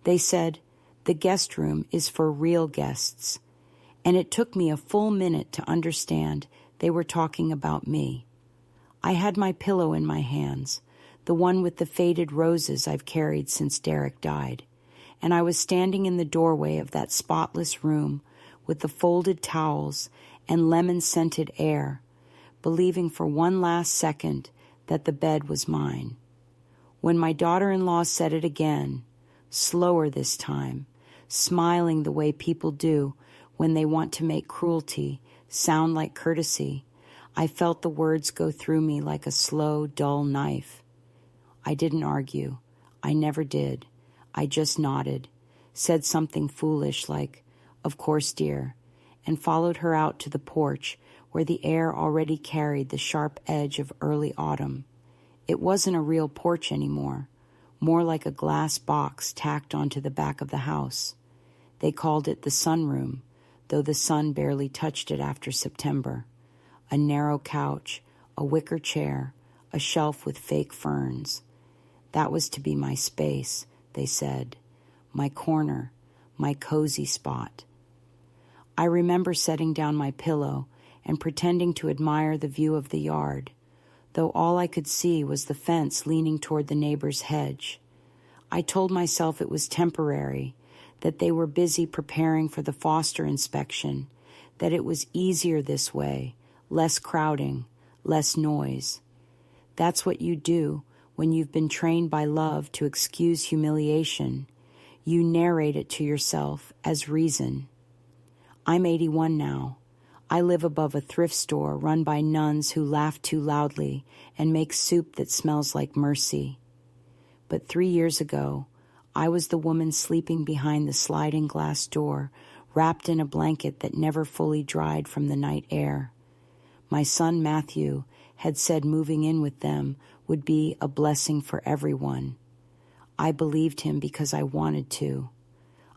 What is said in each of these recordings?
They said, "The guest room is for real guests." And it took me a full minute to understand they were talking about me. I had my pillow in my hands, the one with the faded roses I've carried since Derek died, and I was standing in the doorway of that spotless room with the folded towels and lemon-scented air, believing for one last second that the bed was mine. When my daughter-in-law said it again, slower this time, smiling the way people do when they want to make cruelty sound like courtesy, I felt the words go through me like a slow, dull knife. I didn't argue. I never did. I just nodded, said something foolish like, "Of course, dear," and followed her out to the porch where the air already carried the sharp edge of early autumn. It wasn't a real porch anymore, more like a glass box tacked onto the back of the house. They called it the sunroom, though the sun barely touched it after September. A narrow couch, a wicker chair, a shelf with fake ferns. That was to be my space, they said, my corner, my cozy spot. I remember setting down my pillow and pretending to admire the view of the yard, though all I could see was the fence leaning toward the neighbor's hedge. I told myself it was temporary, that they were busy preparing for the foster inspection, that it was easier this way, less crowding, less noise. That's what you do when you've been trained by love to excuse humiliation. You narrate it to yourself as reason. I'm 81 now. I live above a thrift store run by nuns who laugh too loudly and make soup that smells like mercy. But 3 years ago, I was the woman sleeping behind the sliding glass door, wrapped in a blanket that never fully dried from the night air. My son Matthew had said moving in with them would be a blessing for everyone. I believed him because I wanted to.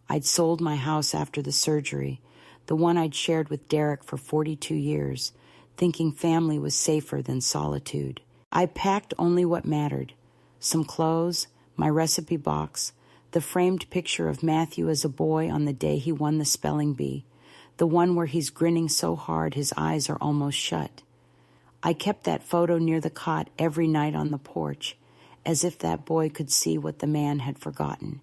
I'd sold my house after the surgery, the one I'd shared with Derek for 42 years, thinking family was safer than solitude. I packed only what mattered: some clothes, my recipe box, the framed picture of Matthew as a boy on the day he won the spelling bee, the one where he's grinning so hard his eyes are almost shut. I kept that photo near the cot every night on the porch, as if that boy could see what the man had forgotten.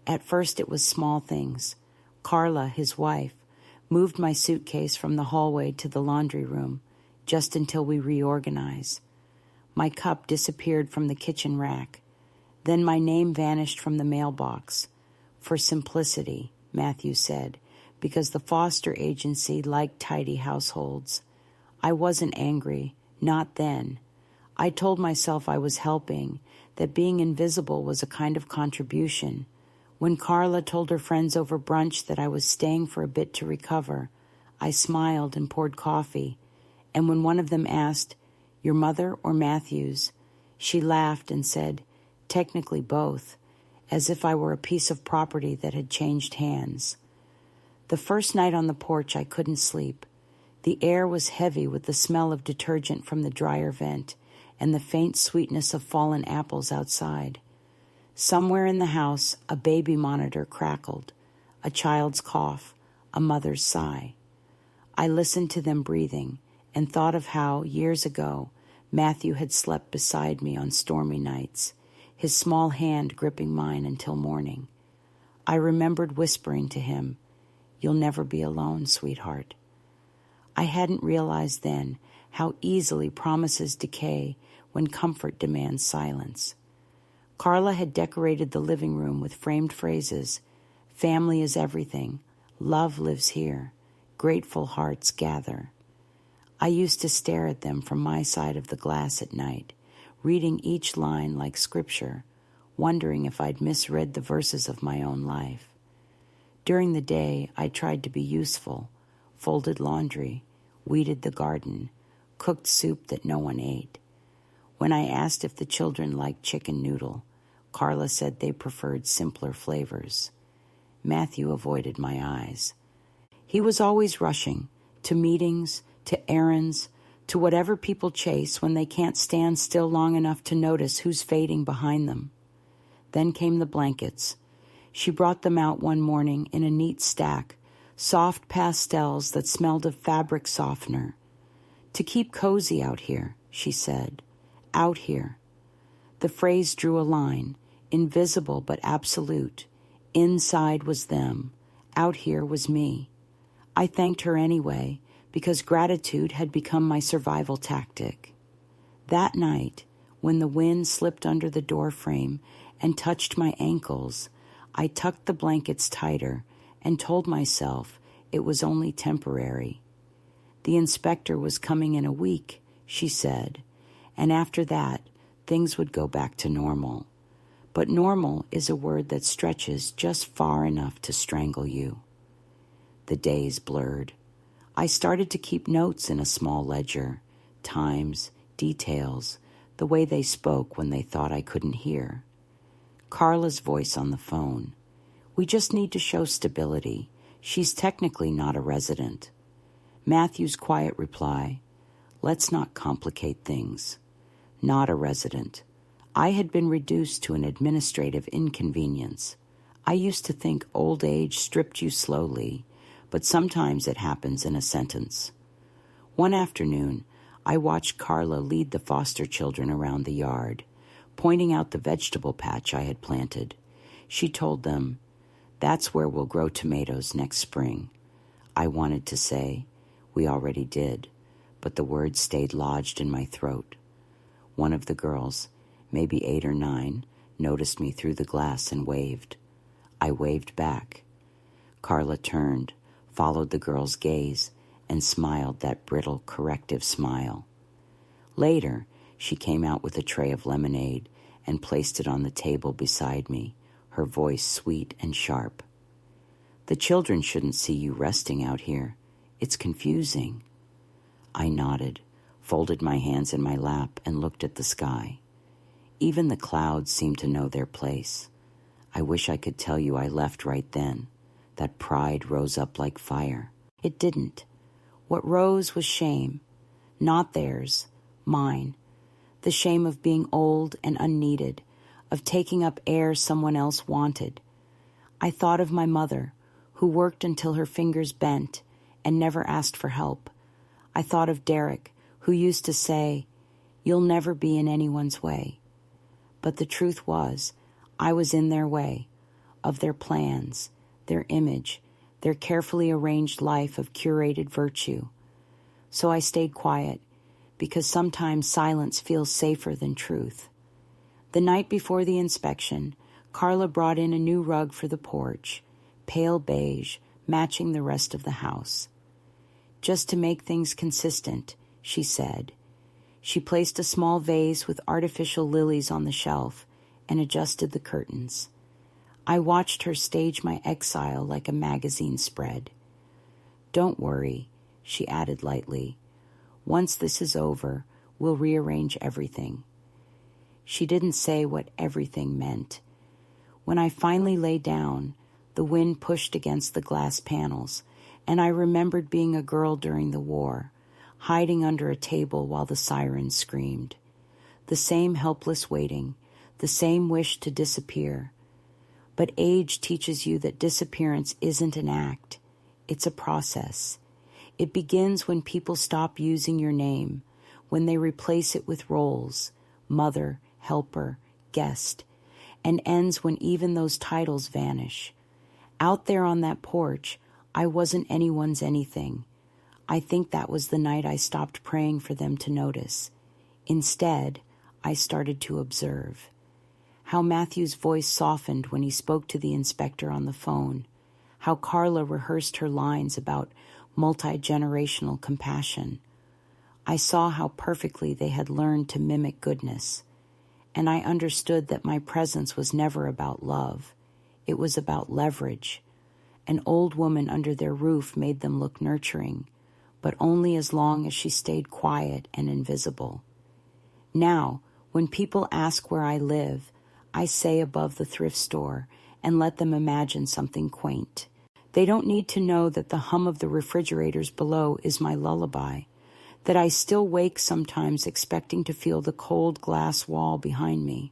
At first it was small things. Carla, his wife, moved my suitcase from the hallway to the laundry room, just until we reorganize. My cup disappeared from the kitchen rack. Then my name vanished from the mailbox. For simplicity, Matthew said, because the foster agency liked tidy households. I wasn't angry, not then. I told myself I was helping, that being invisible was a kind of contribution. When Carla told her friends over brunch that I was staying for a bit to recover, I smiled and poured coffee. And when one of them asked, "Your mother or Matthew's?" she laughed and said, "Technically both," as if I were a piece of property that had changed hands. The first night on the porch I couldn't sleep. The air was heavy with the smell of detergent from the dryer vent and the faint sweetness of fallen apples outside. Somewhere in the house, a baby monitor crackled, a child's cough, a mother's sigh. I listened to them breathing and thought of how, years ago, Matthew had slept beside me on stormy nights, his small hand gripping mine until morning. I remembered whispering to him, "You'll never be alone, sweetheart." I hadn't realized then how easily promises decay when comfort demands silence. Carla had decorated the living room with framed phrases: "Family is everything," "Love lives here," "Grateful hearts gather." I used to stare at them from my side of the glass at night, reading each line like scripture, wondering if I'd misread the verses of my own life. During the day, I tried to be useful, folded laundry, weeded the garden, cooked soup that no one ate. When I asked if the children liked chicken noodle, Carla said they preferred simpler flavors. Matthew avoided my eyes. He was always rushing, to meetings, to errands, to whatever people chase when they can't stand still long enough to notice who's fading behind them. Then came the blankets. She brought them out one morning in a neat stack, soft pastels that smelled of fabric softener. "To keep cozy out here," she said. "Out here." The phrase drew a line, invisible but absolute. Inside was them. Out here was me. I thanked her anyway, because gratitude had become my survival tactic. That night, when the wind slipped under the doorframe and touched my ankles, I tucked the blankets tighter and told myself it was only temporary. The inspector was coming in a week, she said, and after that, things would go back to normal. But normal is a word that stretches just far enough to strangle you. The days blurred. I started to keep notes in a small ledger, times, details, the way they spoke when they thought I couldn't hear. Carla's voice on the phone. "We just need to show stability. She's technically not a resident." Matthew's quiet reply. "Let's not complicate things." Not a resident. I had been reduced to an administrative inconvenience. I used to think old age stripped you slowly, but sometimes it happens in a sentence. One afternoon, I watched Carla lead the foster children around the yard, pointing out the vegetable patch I had planted. She told them, "That's where we'll grow tomatoes next spring." I wanted to say, "We already did," but the words stayed lodged in my throat. One of the girls, maybe 8 or 9, noticed me through the glass and waved. I waved back. Carla turned, followed the girl's gaze, and smiled that brittle, corrective smile. Later, she came out with a tray of lemonade and placed it on the table beside me, her voice sweet and sharp. "The children shouldn't see you resting out here. It's confusing." I nodded, folded my hands in my lap, and looked at the sky. Even the clouds seemed to know their place. I wish I could tell you I left right then. That pride rose up like fire. It didn't. What rose was shame. Not theirs, mine. The shame of being old and unneeded, of taking up air someone else wanted. I thought of my mother, who worked until her fingers bent and never asked for help. I thought of Derek, who used to say, "You'll never be in anyone's way." But the truth was, I was in their way, of their plans, their image, their carefully arranged life of curated virtue. So I stayed quiet, because sometimes silence feels safer than truth. The night before the inspection, Carla brought in a new rug for the porch, pale beige, matching the rest of the house. "Just to make things consistent," she said. She placed a small vase with artificial lilies on the shelf and adjusted the curtains. I watched her stage my exile like a magazine spread. "Don't worry," she added lightly. "Once this is over, we'll rearrange everything." She didn't say what everything meant. When I finally lay down, the wind pushed against the glass panels, and I remembered being a girl during the war, hiding under a table while the sirens screamed. The same helpless waiting, the same wish to disappear. But age teaches you that disappearance isn't an act, it's a process. It begins when people stop using your name, when they replace it with roles, mother, helper, guest, and ends when even those titles vanish. Out there on that porch, I wasn't anyone's anything. I think that was the night I stopped praying for them to notice. Instead, I started to observe. How Matthew's voice softened when he spoke to the inspector on the phone. How Carla rehearsed her lines about multi-generational compassion. I saw how perfectly they had learned to mimic goodness. And I understood that my presence was never about love. It was about leverage. An old woman under their roof made them look nurturing, but only as long as she stayed quiet and invisible. Now, when people ask where I live, I say above the thrift store and let them imagine something quaint. They don't need to know that the hum of the refrigerators below is my lullaby, that I still wake sometimes expecting to feel the cold glass wall behind me.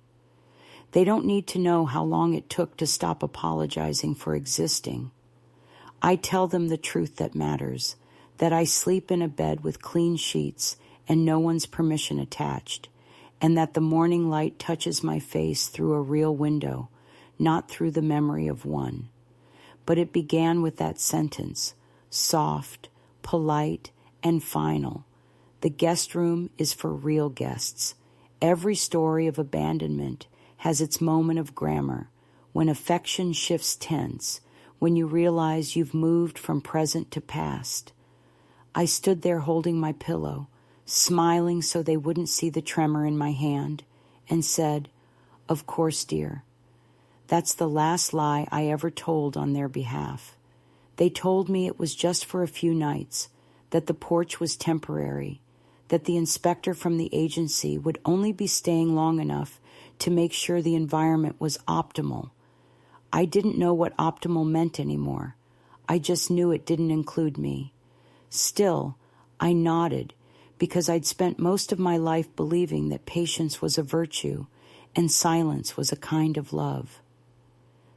They don't need to know how long it took to stop apologizing for existing. I tell them the truth that matters, that I sleep in a bed with clean sheets and no one's permission attached, and that the morning light touches my face through a real window, not through the memory of one. But it began with that sentence, soft, polite, and final. The guest room is for real guests. Every story of abandonment has its moment of grammar, when affection shifts tense, when you realize you've moved from present to past. I stood there holding my pillow, smiling so they wouldn't see the tremor in my hand, and said, "Of course, dear." That's the last lie I ever told on their behalf. They told me it was just for a few nights, that the porch was temporary, that the inspector from the agency would only be staying long enough to make sure the environment was optimal. I didn't know what optimal meant anymore. I just knew it didn't include me. Still, I nodded, because I'd spent most of my life believing that patience was a virtue and silence was a kind of love.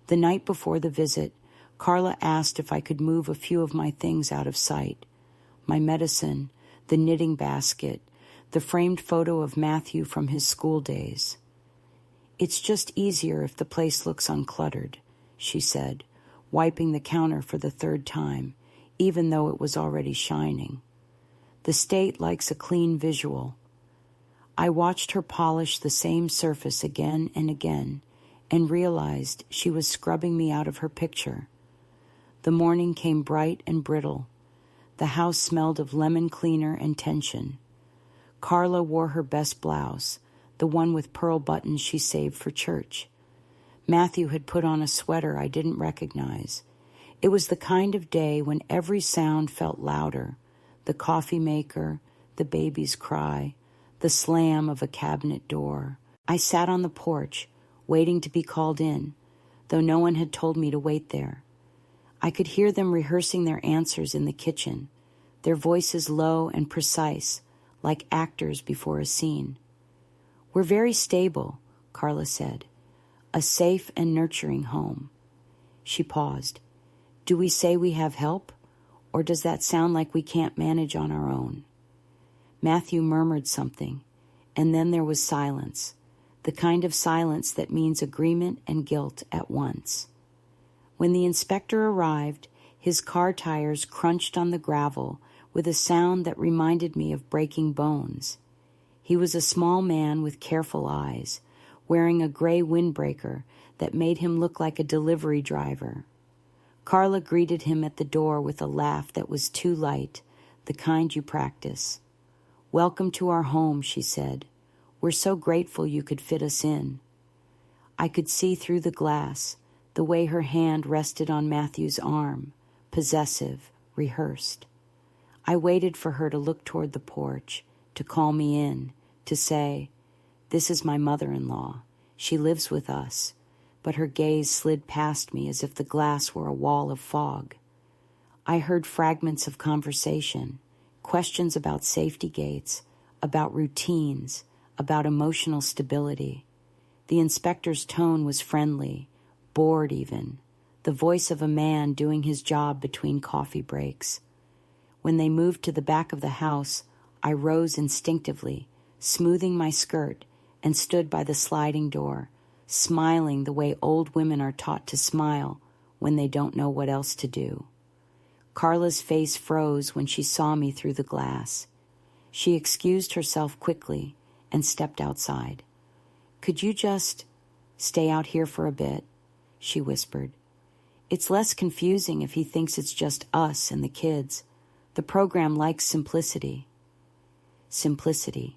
The night before the visit, Carla asked if I could move a few of my things out of sight. My medicine, the knitting basket, the framed photo of Matthew from his school days. "It's just easier if the place looks uncluttered," she said, wiping the counter for the third time, even though it was already shining. The state likes a clean visual. I watched her polish the same surface again and again, and realized she was scrubbing me out of her picture. The morning came bright and brittle. The house smelled of lemon cleaner and tension. Carla wore her best blouse, the one with pearl buttons she saved for church. Matthew had put on a sweater I didn't recognize. It was the kind of day when every sound felt louder: the coffee maker, the baby's cry, the slam of a cabinet door. I sat on the porch, waiting to be called in, though no one had told me to wait there. I could hear them rehearsing their answers in the kitchen, their voices low and precise, like actors before a scene. "We're very stable," Carla said. "A safe and nurturing home." She paused. "Do we say we have help, or does that sound like we can't manage on our own?" Matthew murmured something, and then there was silence, the kind of silence that means agreement and guilt at once. When the inspector arrived, his car tires crunched on the gravel with a sound that reminded me of breaking bones. He was a small man with careful eyes, wearing a gray windbreaker that made him look like a delivery driver. Carla greeted him at the door with a laugh that was too light, the kind you practice. "Welcome to our home," she said. "We're so grateful you could fit us in." I could see through the glass, the way her hand rested on Matthew's arm, possessive, rehearsed. I waited for her to look toward the porch, to call me in, to say, "This is my mother-in-law. She lives with us," but her gaze slid past me as if the glass were a wall of fog. I heard fragments of conversation, questions about safety gates, about routines, about emotional stability. The inspector's tone was friendly, bored even, the voice of a man doing his job between coffee breaks. When they moved to the back of the house, I rose instinctively, smoothing my skirt, and stood by the sliding door, smiling the way old women are taught to smile when they don't know what else to do. Carla's face froze when she saw me through the glass. She excused herself quickly and stepped outside. "Could you just stay out here for a bit?" she whispered. "It's less confusing if he thinks it's just us and the kids. The program likes simplicity." Simplicity.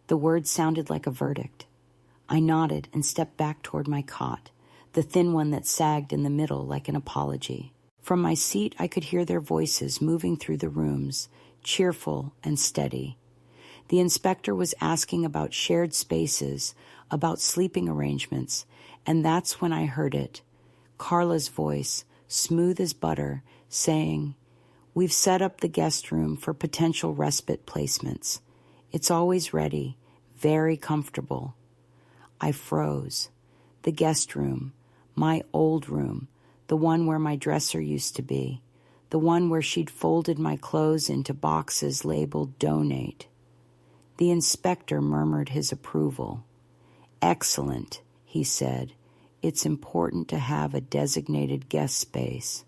The word sounded like a verdict. I nodded and stepped back toward my cot, the thin one that sagged in the middle like an apology. From my seat, I could hear their voices moving through the rooms, cheerful and steady. The inspector was asking about shared spaces, about sleeping arrangements, and that's when I heard it. Carla's voice, smooth as butter, saying, "We've set up the guest room for potential respite placements. It's always ready, very comfortable." I froze. The guest room, my old room, the one where my dresser used to be, the one where she'd folded my clothes into boxes labeled donate. The inspector murmured his approval. Excellent, he said. It's important to have a designated guest space.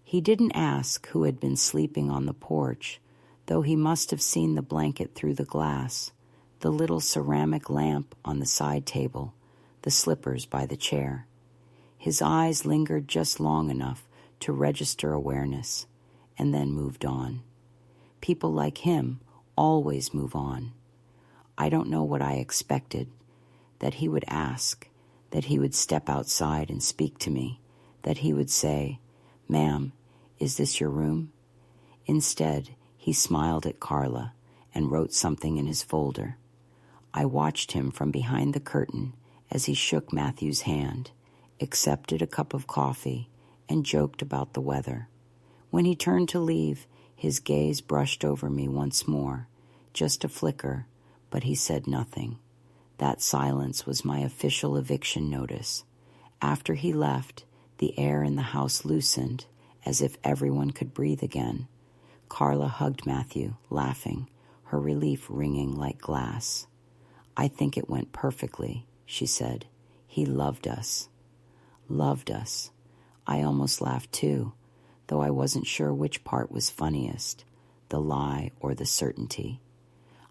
He didn't ask who had been sleeping on the porch, though he must have seen the blanket through the glass, the little ceramic lamp on the side table, the slippers by the chair. His eyes lingered just long enough to register awareness, and then moved on. People like him always move on. I don't know what I expected, that he would ask, that he would step outside and speak to me, that he would say, "Ma'am, is this your room?" Instead, he smiled at Carla and wrote something in his folder. I watched him from behind the curtain as he shook Matthew's hand, accepted a cup of coffee, and joked about the weather. When he turned to leave, his gaze brushed over me once more, just a flicker, but he said nothing. That silence was my official eviction notice. After he left, the air in the house loosened, as if everyone could breathe again. Carla hugged Matthew, laughing, her relief ringing like glass. "I think it went perfectly," she said. "He loved us." Loved us. I almost laughed too, though I wasn't sure which part was funniest, the lie or the certainty.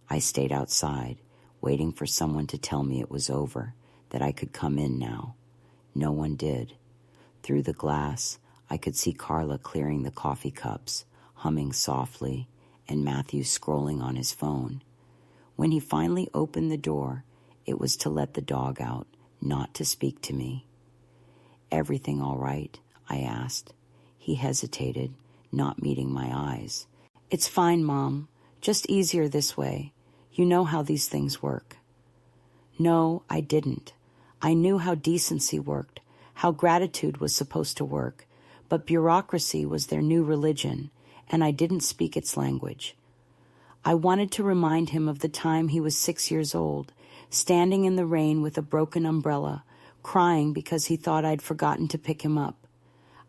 I stayed outside, waiting for someone to tell me it was over, that I could come in now. No one did. Through the glass, I could see Carla clearing the coffee cups, humming softly, and Matthew scrolling on his phone. When he finally opened the door, it was to let the dog out, not to speak to me. "Everything all right?" I asked. He hesitated, not meeting my eyes. "It's fine, Mom. Just easier this way. You know how these things work." No, I didn't. I knew how decency worked, how gratitude was supposed to work, but bureaucracy was their new religion, and I didn't speak its language. I wanted to remind him of the time he was 6 years old, standing in the rain with a broken umbrella, crying because he thought I'd forgotten to pick him up.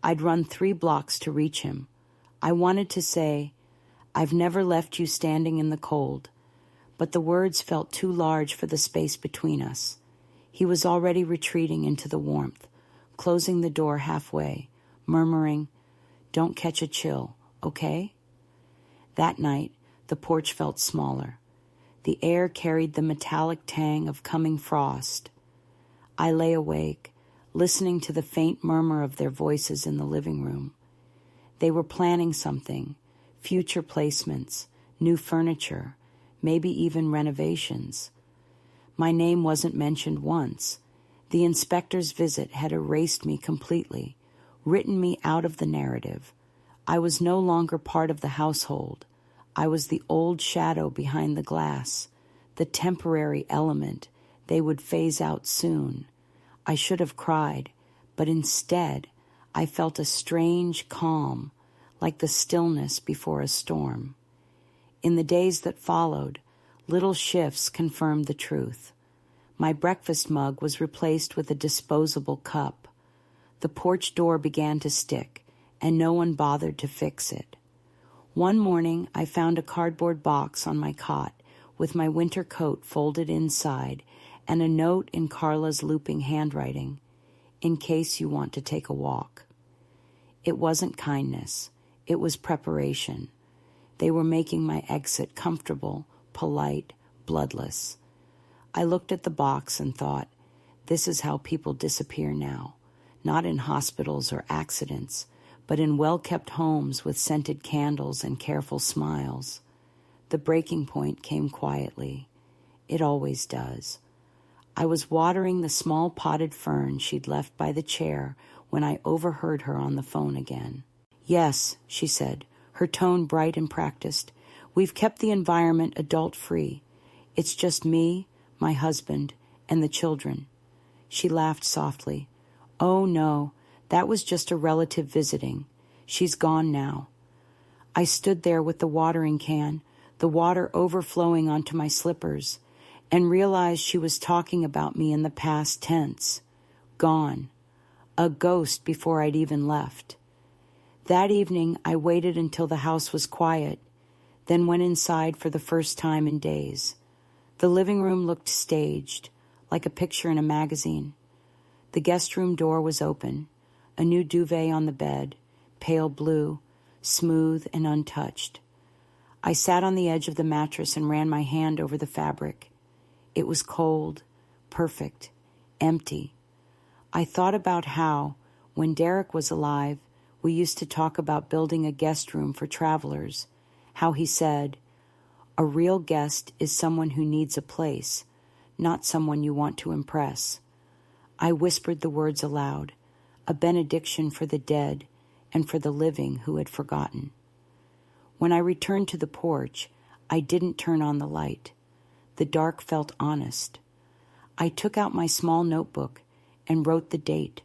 I'd run 3 blocks to reach him. I wanted to say, "I've never left you standing in the cold," but the words felt too large for the space between us. He was already retreating into the warmth, closing the door halfway, murmuring, "Don't catch a chill, okay?" That night, the porch felt smaller. The air carried the metallic tang of coming frost. I lay awake, listening to the faint murmur of their voices in the living room. They were planning something, future placements, new furniture, maybe even renovations. My name wasn't mentioned once. The inspector's visit had erased me completely, written me out of the narrative. I was no longer part of the household. I was the old shadow behind the glass, the temporary element. They would phase out soon. I should have cried, but instead I felt a strange calm, like the stillness before a storm. In the days that followed, little shifts confirmed the truth. My breakfast mug was replaced with a disposable cup. The porch door began to stick, and no one bothered to fix it. One morning, I found a cardboard box on my cot with my winter coat folded inside and a note in Carla's looping handwriting, "In case you want to take a walk." It wasn't kindness. It was preparation. They were making my exit comfortable, polite, bloodless. I looked at the box and thought, this is how people disappear now, not in hospitals or accidents, but in well-kept homes with scented candles and careful smiles. The breaking point came quietly. It always does. I was watering the small potted fern she'd left by the chair when I overheard her on the phone again. "Yes," she said, her tone bright and practiced. "We've kept the environment adult-free. It's just me, my husband, and the children." She laughed softly. "Oh, no, that was just a relative visiting. She's gone now." I stood there with the watering can, the water overflowing onto my slippers, and realized she was talking about me in the past tense. Gone. A ghost before I'd even left. That evening, I waited until the house was quiet, then went inside for the first time in days. The living room looked staged, like a picture in a magazine. The guest room door was open, a new duvet on the bed, pale blue, smooth and untouched. I sat on the edge of the mattress and ran my hand over the fabric. It was cold, perfect, empty. I thought about how, when Derek was alive, we used to talk about building a guest room for travelers, how he said, "A real guest is someone who needs a place, not someone you want to impress." I whispered the words aloud, a benediction for the dead and for the living who had forgotten. When I returned to the porch, I didn't turn on the light. The dark felt honest. I took out my small notebook and wrote the date,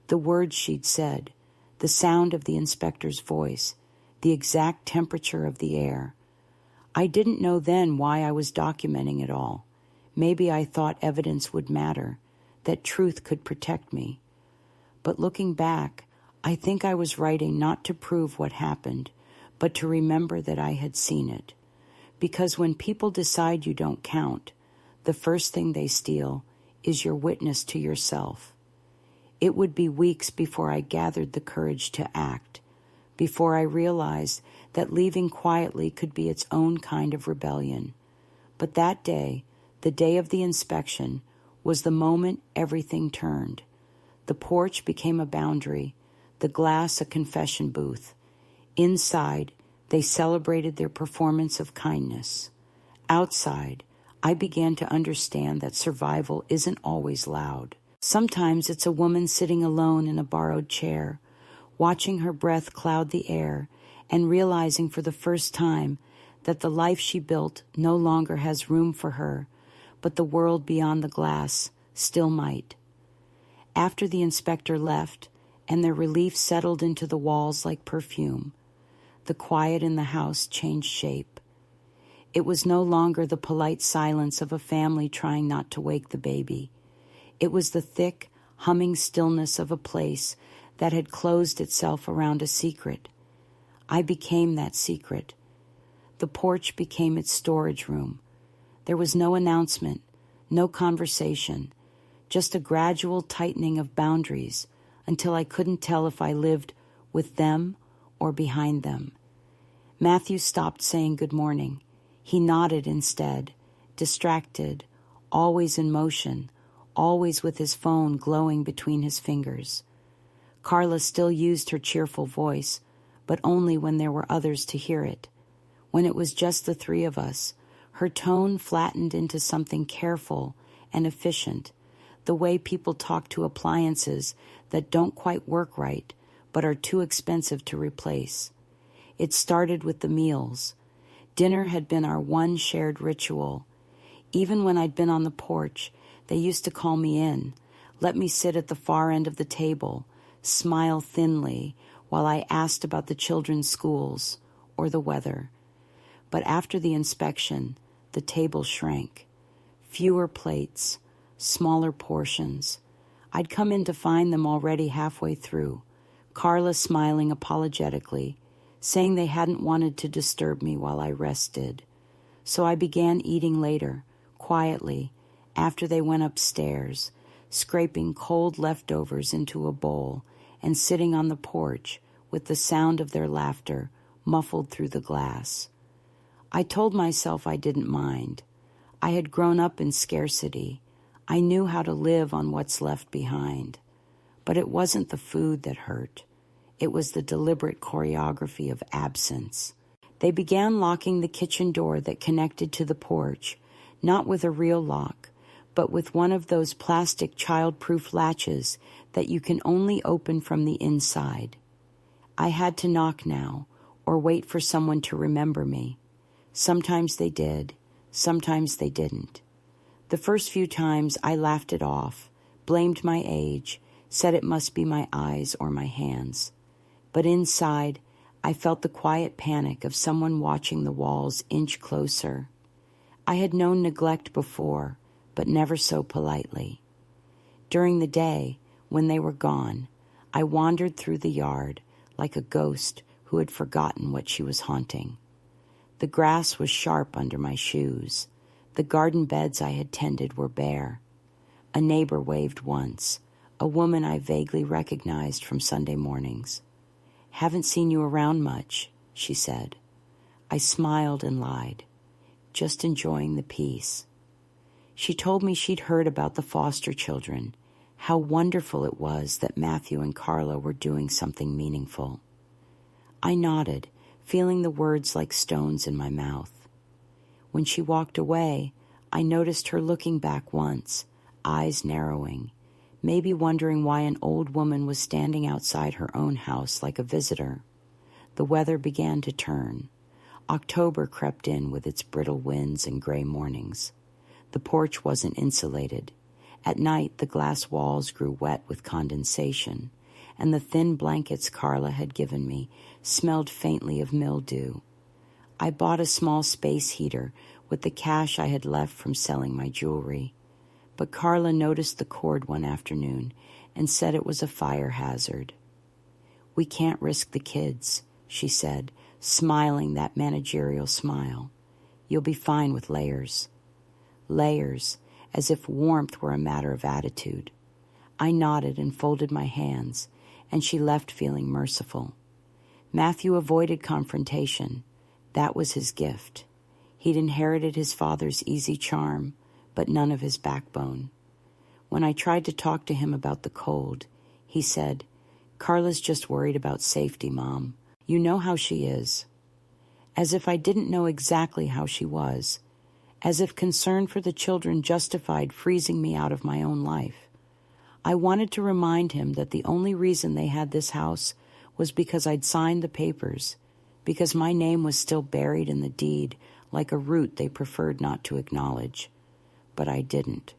the words she'd said, the sound of the inspector's voice, the exact temperature of the air. I didn't know then why I was documenting it all. Maybe I thought evidence would matter, that truth could protect me. But looking back, I think I was writing not to prove what happened, but to remember that I had seen it. Because when people decide you don't count, the first thing they steal is your witness to yourself. It would be weeks before I gathered the courage to act, before I realized that leaving quietly could be its own kind of rebellion. But that day, the day of the inspection, was the moment everything turned. The porch became a boundary, the glass a confession booth. Inside, they celebrated their performance of kindness. Outside, I began to understand that survival isn't always loud. Sometimes it's a woman sitting alone in a borrowed chair, watching her breath cloud the air and realizing for the first time that the life she built no longer has room for her, but the world beyond the glass still might. After the inspector left and their relief settled into the walls like perfume, the quiet in the house changed shape. It was no longer the polite silence of a family trying not to wake the baby. It was the thick, humming stillness of a place that had closed itself around a secret. I became that secret. The porch became its storage room. There was no announcement, no conversation, just a gradual tightening of boundaries until I couldn't tell if I lived with them or behind them. Matthew stopped saying good morning. He nodded instead, distracted, always in motion, always with his phone glowing between his fingers. Carla still used her cheerful voice, but only when there were others to hear it. When it was just the three of us, her tone flattened into something careful and efficient, the way people talk to appliances that don't quite work right, but are too expensive to replace. It started with the meals. Dinner had been our one shared ritual. Even when I'd been on the porch, they used to call me in, let me sit at the far end of the table, smile thinly while I asked about the children's schools or the weather. But after the inspection, the table shrank. Fewer plates, smaller portions. I'd come in to find them already halfway through, Carla smiling apologetically, saying they hadn't wanted to disturb me while I rested. So I began eating later, quietly, after they went upstairs, scraping cold leftovers into a bowl and sitting on the porch with the sound of their laughter muffled through the glass. I told myself I didn't mind. I had grown up in scarcity. I knew how to live on what's left behind. But it wasn't the food that hurt. It was the deliberate choreography of absence. They began locking the kitchen door that connected to the porch, not with a real lock, but with one of those plastic child-proof latches that you can only open from the inside. I had to knock now, or wait for someone to remember me. Sometimes they did, sometimes they didn't. The first few times I laughed it off, blamed my age, said it must be my eyes or my hands. But inside, I felt the quiet panic of someone watching the walls inch closer. I had known neglect before, but never so politely. During the day, When they were gone, I wandered through the yard like a ghost who had forgotten what she was haunting. The grass was sharp under my shoes. The garden beds I had tended were bare. A neighbor waved once, a woman I vaguely recognized from Sunday mornings. "Haven't seen you around much," she said. I smiled and lied, just enjoying the peace. She told me she'd heard about the foster children, how wonderful it was that Matthew and Carla were doing something meaningful. I nodded, feeling the words like stones in my mouth. When she walked away, I noticed her looking back once, eyes narrowing, maybe wondering why an old woman was standing outside her own house like a visitor. The weather began to turn. October crept in with its brittle winds and gray mornings. The porch wasn't insulated. At night, the glass walls grew wet with condensation, and the thin blankets Carla had given me smelled faintly of mildew. I bought a small space heater with the cash I had left from selling my jewelry, but Carla noticed the cord one afternoon and said it was a fire hazard. "We can't risk the kids," she said, smiling that managerial smile. "You'll be fine with layers." Layers, as if warmth were a matter of attitude. I nodded and folded my hands, and she left feeling merciful. Matthew avoided confrontation. That was his gift. He'd inherited his father's easy charm, but none of his backbone. When I tried to talk to him about the cold, he said, "Carla's just worried about safety, Mom. You know how she is." As if I didn't know exactly how she was, as if concern for the children justified freezing me out of my own life. I wanted to remind him that the only reason they had this house was because I'd signed the papers, because my name was still buried in the deed like a root they preferred not to acknowledge. But I didn't.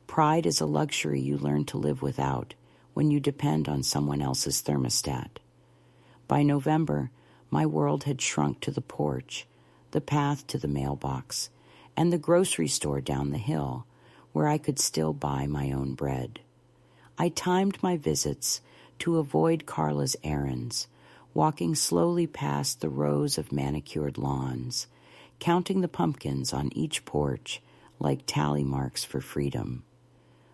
Pride is a luxury you learn to live without when you depend on someone else's thermostat. By November, my world had shrunk to the porch, the path to the mailbox, and the grocery store down the hill, where I could still buy my own bread. I timed my visits to avoid Carla's errands, walking slowly past the rows of manicured lawns, counting the pumpkins on each porch like tally marks for freedom.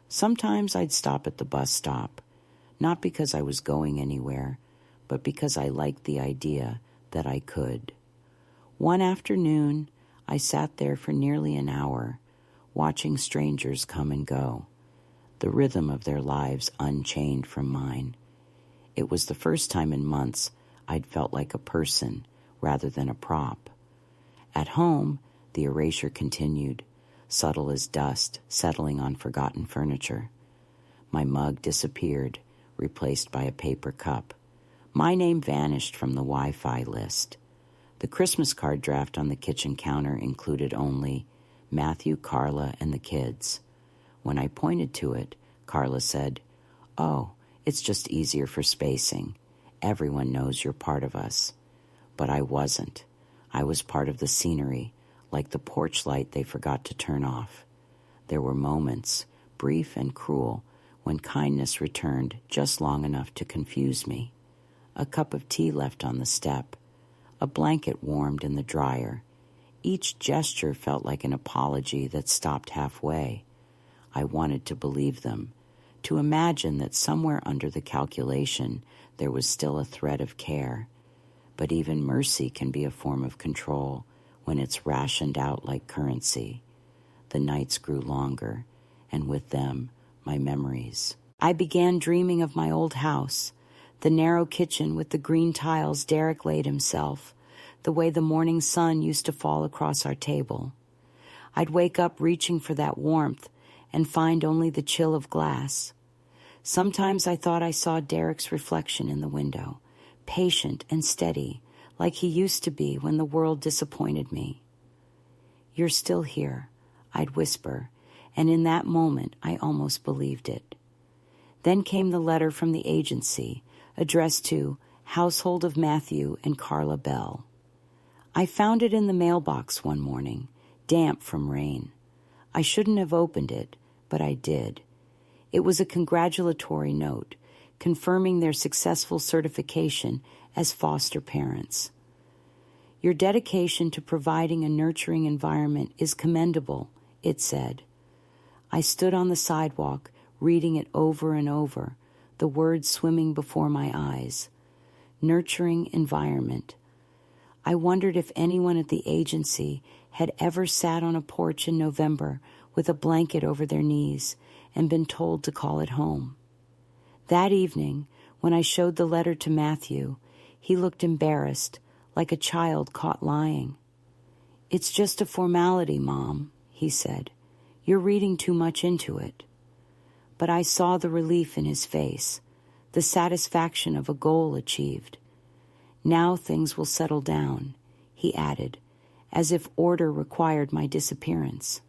Sometimes I'd stop at the bus stop, not because I was going anywhere, but because I liked the idea that I could. One afternoon, I sat there for nearly an hour, watching strangers come and go, the rhythm of their lives unchained from mine. It was the first time in months I'd felt like a person rather than a prop. At home, the erasure continued, subtle as dust settling on forgotten furniture. My mug disappeared, replaced by a paper cup. My name vanished from the Wi-Fi list. The Christmas card draft on the kitchen counter included only Matthew, Carla, and the kids. When I pointed to it, Carla said, "Oh, it's just easier for spacing. Everyone knows you're part of us." But I wasn't. I was part of the scenery, like the porch light they forgot to turn off. There were moments, brief and cruel, when kindness returned just long enough to confuse me. A cup of tea left on the step, a blanket warmed in the dryer. Each gesture felt like an apology that stopped halfway. I wanted to believe them, to imagine that somewhere under the calculation there was still a thread of care. But even mercy can be a form of control when it's rationed out like currency. The nights grew longer, and with them, my memories. I began dreaming of my old house, the narrow kitchen with the green tiles Derek laid himself, the way the morning sun used to fall across our table. I'd wake up reaching for that warmth and find only the chill of glass. Sometimes I thought I saw Derek's reflection in the window, patient and steady, like he used to be when the world disappointed me. "You're still here," I'd whisper, and in that moment I almost believed it. Then came the letter from the agency, addressed to Household of Matthew and Carla Bell. I found it in the mailbox one morning, damp from rain. I shouldn't have opened it, but I did. It was a congratulatory note, confirming their successful certification as foster parents. Your dedication to providing a nurturing environment is commendable, it said. I stood on the sidewalk, reading it over and over, the words swimming before my eyes. Nurturing environment. I wondered if anyone at the agency had ever sat on a porch in November with a blanket over their knees and been told to call it home. That evening, when I showed the letter to Matthew, he looked embarrassed, like a child caught lying. "It's just a formality, Mom," he said. "You're reading too much into it." But I saw the relief in his face, the satisfaction of a goal achieved. "Now things will settle down," he added, as if order required my disappearance.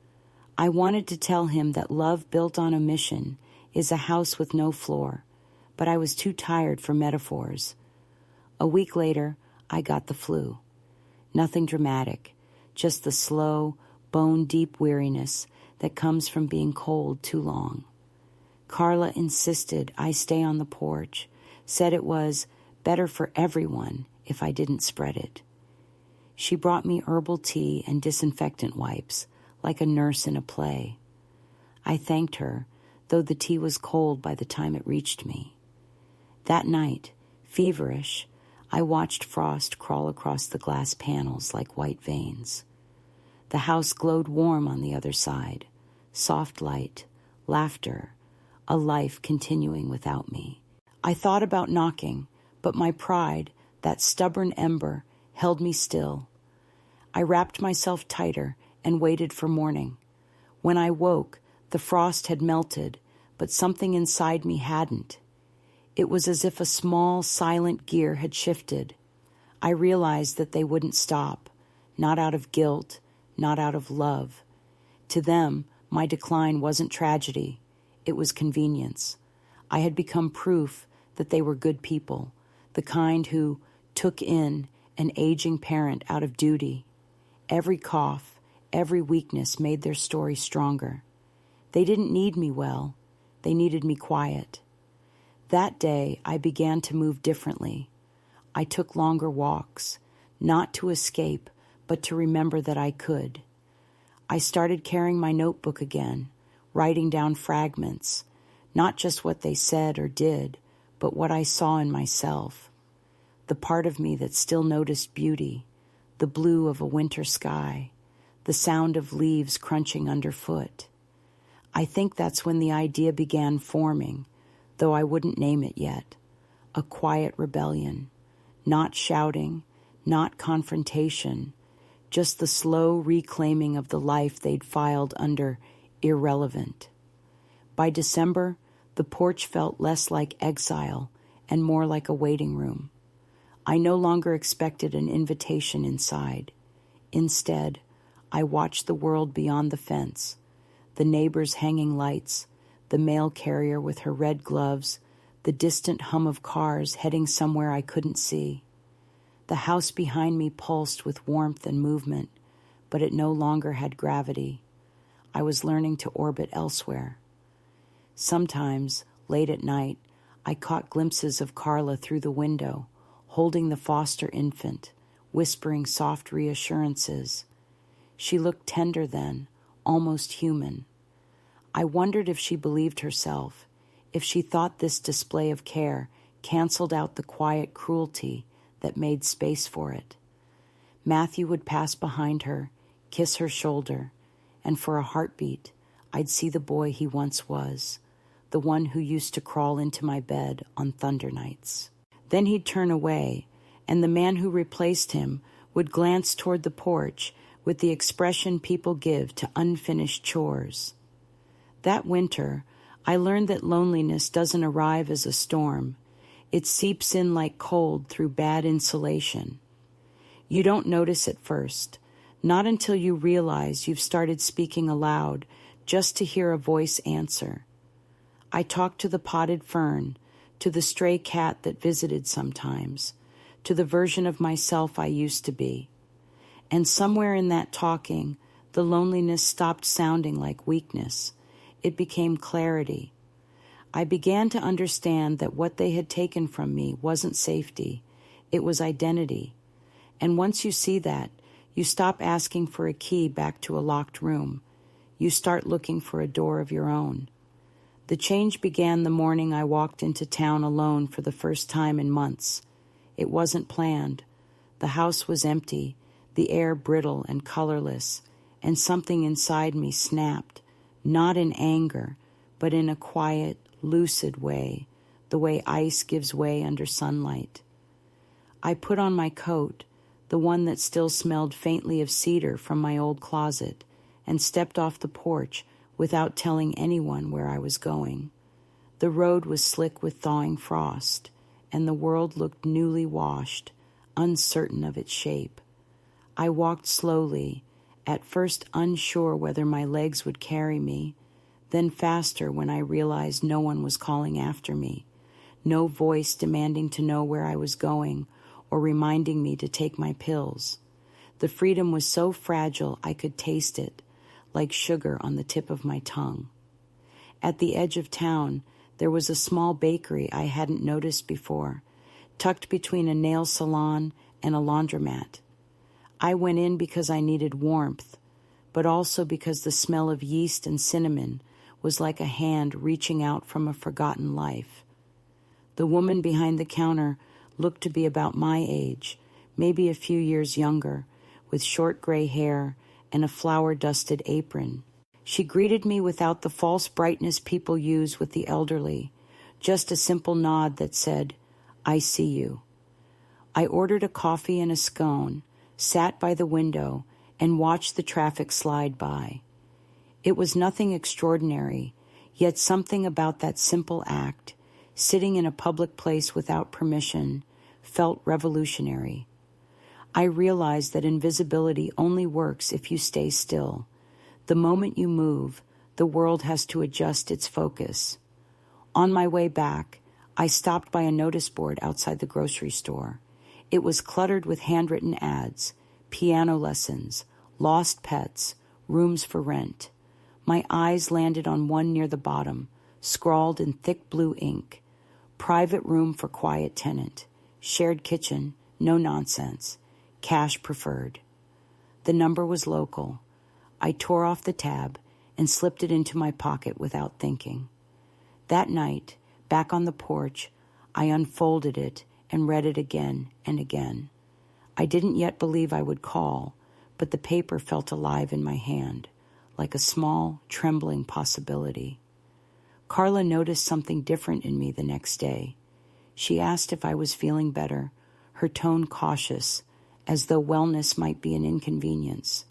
I wanted to tell him that love built on a mission is a house with no floor, but I was too tired for metaphors. A week later, I got the flu. Nothing dramatic, just the slow, bone-deep weariness that comes from being cold too long. Carla insisted I stay on the porch, said it was better for everyone if I didn't spread it. She brought me herbal tea and disinfectant wipes, like a nurse in a play. I thanked her, though the tea was cold by the time it reached me. That night, feverish, I watched frost crawl across the glass panels like white veins. The house glowed warm on the other side, soft light, laughter, a life continuing without me. I thought about knocking, but my pride, that stubborn ember, held me still. I wrapped myself tighter and waited for morning. When I woke, the frost had melted, but something inside me hadn't. It was as if a small, silent gear had shifted. I realized that they wouldn't stop, not out of guilt, not out of love. To them, my decline wasn't tragedy. It was convenience. I had become proof that they were good people, the kind who took in an aging parent out of duty. Every cough, every weakness made their story stronger. They didn't need me well. They needed me quiet. That day, I began to move differently. I took longer walks, not to escape, but to remember that I could. I started carrying my notebook again, writing down fragments, not just what they said or did, but what I saw in myself. The part of me that still noticed beauty, the blue of a winter sky, the sound of leaves crunching underfoot. I think that's when the idea began forming, though I wouldn't name it yet. A quiet rebellion, not shouting, not confrontation, just the slow reclaiming of the life they'd filed under irrelevant. By December, the porch felt less like exile and more like a waiting room. I no longer expected an invitation inside. Instead, I watched the world beyond the fence, the neighbors hanging lights, the mail carrier with her red gloves, the distant hum of cars heading somewhere I couldn't see. The house behind me pulsed with warmth and movement, but it no longer had gravity. I was learning to orbit elsewhere. Sometimes, late at night, I caught glimpses of Carla through the window, holding the foster infant, whispering soft reassurances. She looked tender then, almost human. I wondered if she believed herself, if she thought this display of care canceled out the quiet cruelty that made space for it. Matthew would pass behind her, kiss her shoulder, and for a heartbeat, I'd see the boy he once was, the one who used to crawl into my bed on thunder nights. Then he'd turn away, and the man who replaced him would glance toward the porch with the expression people give to unfinished chores. That winter, I learned that loneliness doesn't arrive as a storm. It seeps in like cold through bad insulation. You don't notice at first, not until you realize you've started speaking aloud just to hear a voice answer. I talked to the potted fern, to the stray cat that visited sometimes, to the version of myself I used to be. And somewhere in that talking, the loneliness stopped sounding like weakness. It became clarity. I began to understand that what they had taken from me wasn't safety, it was identity. And once you see that, you stop asking for a key back to a locked room. You start looking for a door of your own. The change began the morning I walked into town alone for the first time in months. It wasn't planned. The house was empty, the air brittle and colorless, and something inside me snapped, not in anger, but in a quiet, lucid way, the way ice gives way under sunlight. I put on my coat, the one that still smelled faintly of cedar from my old closet, and stepped off the porch without telling anyone where I was going. The road was slick with thawing frost, and the world looked newly washed, uncertain of its shape. I walked slowly, at first unsure whether my legs would carry me, then faster when I realized no one was calling after me, no voice demanding to know where I was going or reminding me to take my pills. The freedom was so fragile I could taste it, like sugar on the tip of my tongue. At the edge of town, there was a small bakery I hadn't noticed before, tucked between a nail salon and a laundromat. I went in because I needed warmth, but also because the smell of yeast and cinnamon was like a hand reaching out from a forgotten life. The woman behind the counter looked to be about my age, maybe a few years younger, with short gray hair and a flour-dusted apron. She greeted me without the false brightness people use with the elderly, just a simple nod that said, "I see you." I ordered a coffee and a scone, sat by the window, and watched the traffic slide by. It was nothing extraordinary, yet something about that simple act, sitting in a public place without permission, felt revolutionary. I realized that invisibility only works if you stay still. The moment you move, the world has to adjust its focus. On my way back, I stopped by a notice board outside the grocery store. It was cluttered with handwritten ads, piano lessons, lost pets, rooms for rent. My eyes landed on one near the bottom, scrawled in thick blue ink. Private room for quiet tenant. Shared kitchen, no nonsense. Cash preferred. The number was local. I tore off the tab and slipped it into my pocket without thinking. That night, back on the porch, I unfolded it and read it again and again. I didn't yet believe I would call, but the paper felt alive in my hand, like a small, trembling possibility. Carla noticed something different in me the next day. She asked if I was feeling better, her tone cautious, as though wellness might be an inconvenience.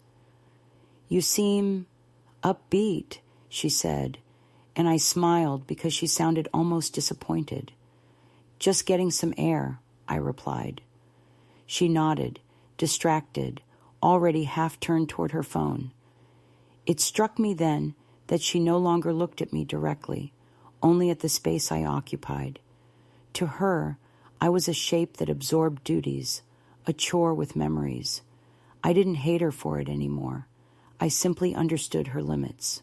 "You seem upbeat," she said, and I smiled because she sounded almost disappointed. "Just getting some air," I replied. She nodded, distracted, already half turned toward her phone. It struck me then that she no longer looked at me directly, only at the space I occupied. To her, I was a shape that absorbed duties, a chore with memories. I didn't hate her for it anymore. I simply understood her limits.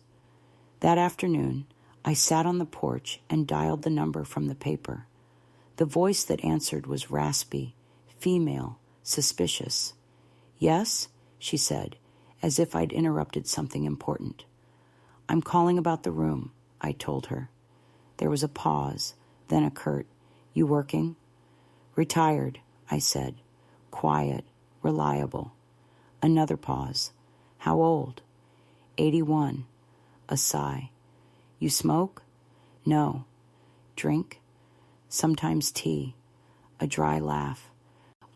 That afternoon, I sat on the porch and dialed the number from the paper. The voice that answered was raspy, female, suspicious. "Yes?" she said, as if I'd interrupted something important. "I'm calling about the room," I told her. There was a pause, then a curt, "You working?" "Retired," I said. Quiet, reliable. Another pause. "How old?" 81. A sigh. "You smoke?" "No." "Drink?" "Sometimes tea." A dry laugh.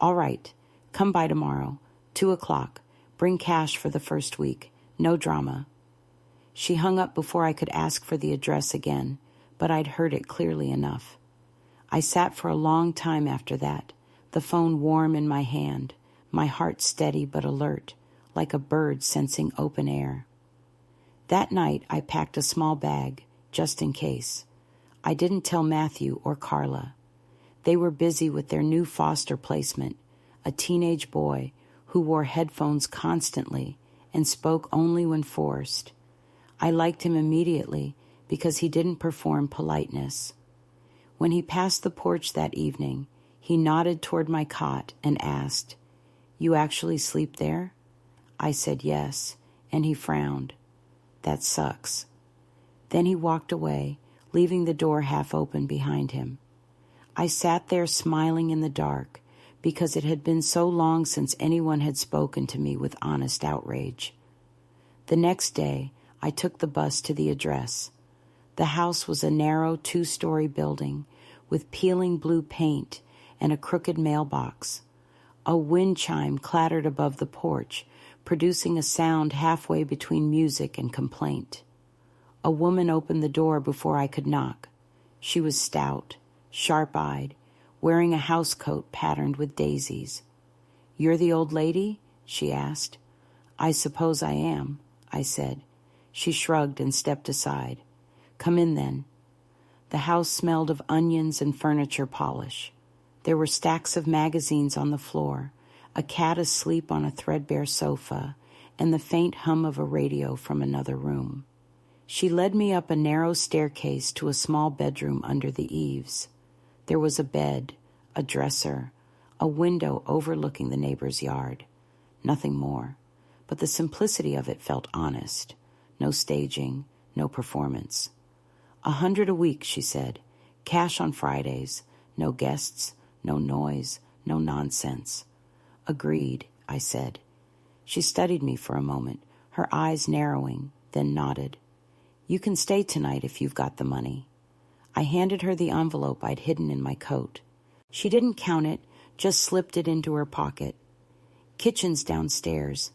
"All right, come by tomorrow, 2:00. Bring cash for the first week. No drama." She hung up before I could ask for the address again, but I'd heard it clearly enough. I sat for a long time after that, the phone warm in my hand, my heart steady but alert, like a bird sensing open air. That night I packed a small bag, just in case. I didn't tell Matthew or Carla. They were busy with their new foster placement, a teenage boy who wore headphones constantly and spoke only when forced. I liked him immediately because he didn't perform politeness. When he passed the porch that evening, he nodded toward my cot and asked, "You actually sleep there?" I said yes, and he frowned. "That sucks." Then he walked away, leaving the door half open behind him. I sat there smiling in the dark, because it had been so long since anyone had spoken to me with honest outrage. The next day, I took the bus to the address. The house was a narrow 2-story building with peeling blue paint and a crooked mailbox. A wind chime clattered above the porch, producing a sound halfway between music and complaint. A woman opened the door before I could knock. She was stout, sharp-eyed, wearing a housecoat patterned with daisies. "You're the old lady?" she asked. "I suppose I am," I said. She shrugged and stepped aside. "Come in, then." The house smelled of onions and furniture polish. There were stacks of magazines on the floor, a cat asleep on a threadbare sofa, and the faint hum of a radio from another room. She led me up a narrow staircase to a small bedroom under the eaves. There was a bed, a dresser, a window overlooking the neighbor's yard. Nothing more, but the simplicity of it felt honest. No staging, no performance. $100 a week, she said. Cash on Fridays. No guests, no noise, no nonsense. Agreed, I said. She studied me for a moment, her eyes narrowing, then nodded. You can stay tonight if you've got the money. I handed her the envelope I'd hidden in my coat. She didn't count it, just slipped it into her pocket. Kitchen's downstairs.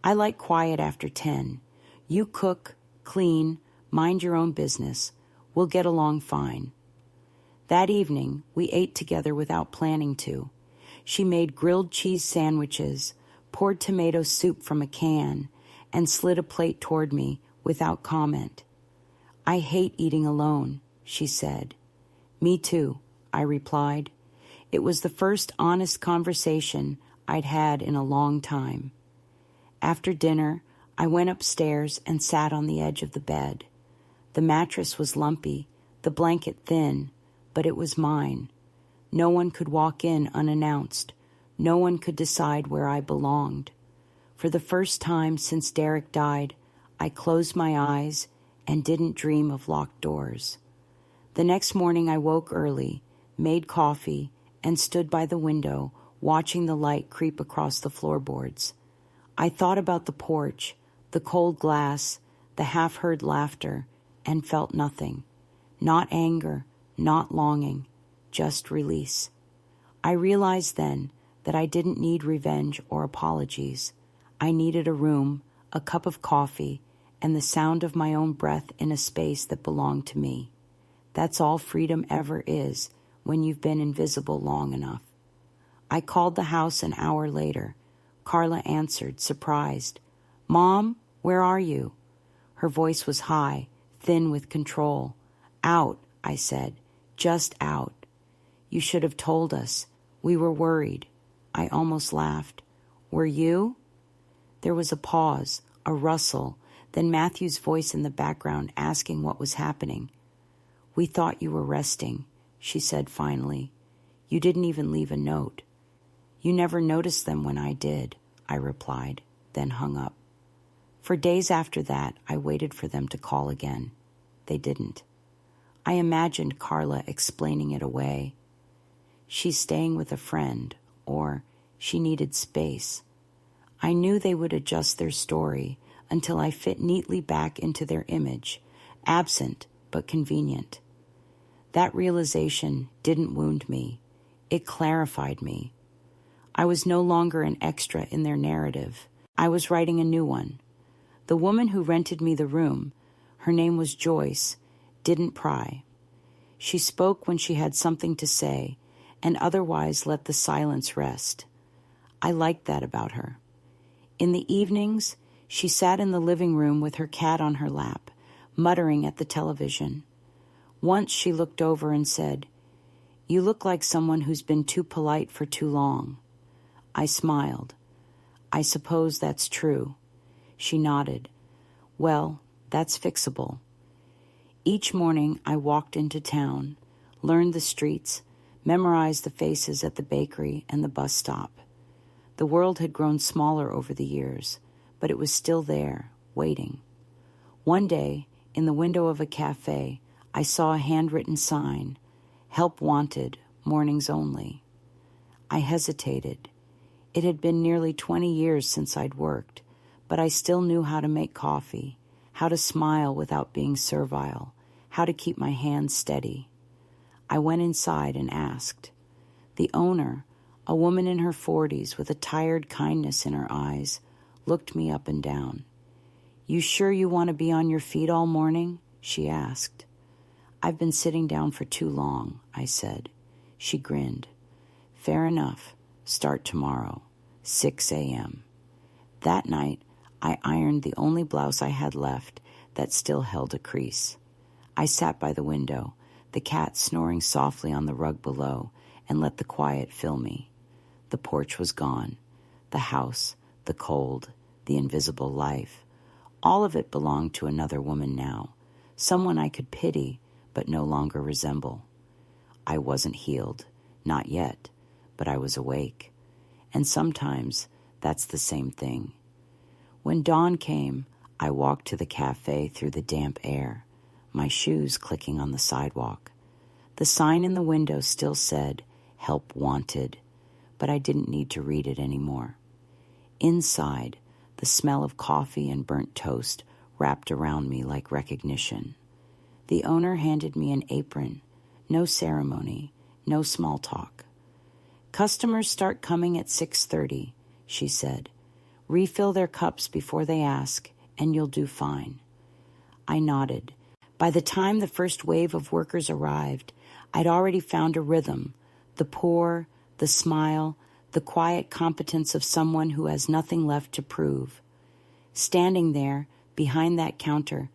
I like quiet after 10. You cook, clean, mind your own business. We'll get along fine. That evening, we ate together without planning to. She made grilled cheese sandwiches, poured tomato soup from a can, and slid a plate toward me without comment. I hate eating alone, she said. Me too, I replied. It was the first honest conversation I'd had in a long time. After dinner, I went upstairs and sat on the edge of the bed. The mattress was lumpy, the blanket thin, but it was mine. No one could walk in unannounced. No one could decide where I belonged. For the first time since Derek died, I closed my eyes and didn't dream of locked doors. The next morning I woke early, made coffee, and stood by the window, watching the light creep across the floorboards. I thought about the porch, the cold glass, the half-heard laughter, and felt nothing. Not anger, not longing, just release. I realized then that I didn't need revenge or apologies. I needed a room, a cup of coffee, and the sound of my own breath in a space that belonged to me. That's all freedom ever is when you've been invisible long enough. I called the house an hour later. Carla answered, surprised. Mom, where are you? Her voice was high, thin with control. Out, I said. Just out. You should have told us. We were worried. I almost laughed. Were you? There was a pause, a rustle, then Matthew's voice in the background asking what was happening. We thought you were resting, she said finally. You didn't even leave a note. You never noticed them when I did, I replied, then hung up. For days after that, I waited for them to call again. They didn't. I imagined Carla explaining it away. She's staying with a friend, or she needed space. I knew they would adjust their story until I fit neatly back into their image, absent but convenient. That realization didn't wound me. It clarified me. I was no longer an extra in their narrative. I was writing a new one. The woman who rented me the room, her name was Joyce, didn't pry. She spoke when she had something to say, and otherwise let the silence rest. I liked that about her. In the evenings, she sat in the living room with her cat on her lap, muttering at the television. Once she looked over and said, You look like someone who's been too polite for too long. I smiled. I suppose that's true. She nodded. Well, that's fixable. Each morning I walked into town, learned the streets, memorized the faces at the bakery and the bus stop. The world had grown smaller over the years, but it was still there, waiting. One day, in the window of a cafe, I saw a handwritten sign, "Help Wanted, Mornings Only." I hesitated. It had been nearly 20 years since I'd worked, but I still knew how to make coffee, how to smile without being servile, how to keep my hands steady. I went inside and asked. The owner, a woman in her 40s with a tired kindness in her eyes, looked me up and down. "You sure you want to be on your feet all morning?" she asked. "I've been sitting down for too long," I said. She grinned. "Fair enough. Start tomorrow, 6 a.m. That night, I ironed the only blouse I had left that still held a crease. I sat by the window, the cat snoring softly on the rug below, and let the quiet fill me. The porch was gone. The house, the cold, the invisible life. All of it belonged to another woman now, someone I could pity but no longer resemble. I wasn't healed, not yet, but I was awake. And sometimes that's the same thing. When dawn came, I walked to the cafe through the damp air, my shoes clicking on the sidewalk. The sign in the window still said, "Help Wanted," but I didn't need to read it anymore. Inside, the smell of coffee and burnt toast wrapped around me like recognition. The owner handed me an apron. No ceremony, no small talk. "Customers start coming at 6:30, she said. "Refill their cups before they ask, and you'll do fine." I nodded. By the time the first wave of workers arrived, I'd already found a rhythm, the pour, the smile, the quiet competence of someone who has nothing left to prove. Standing there, behind that counter,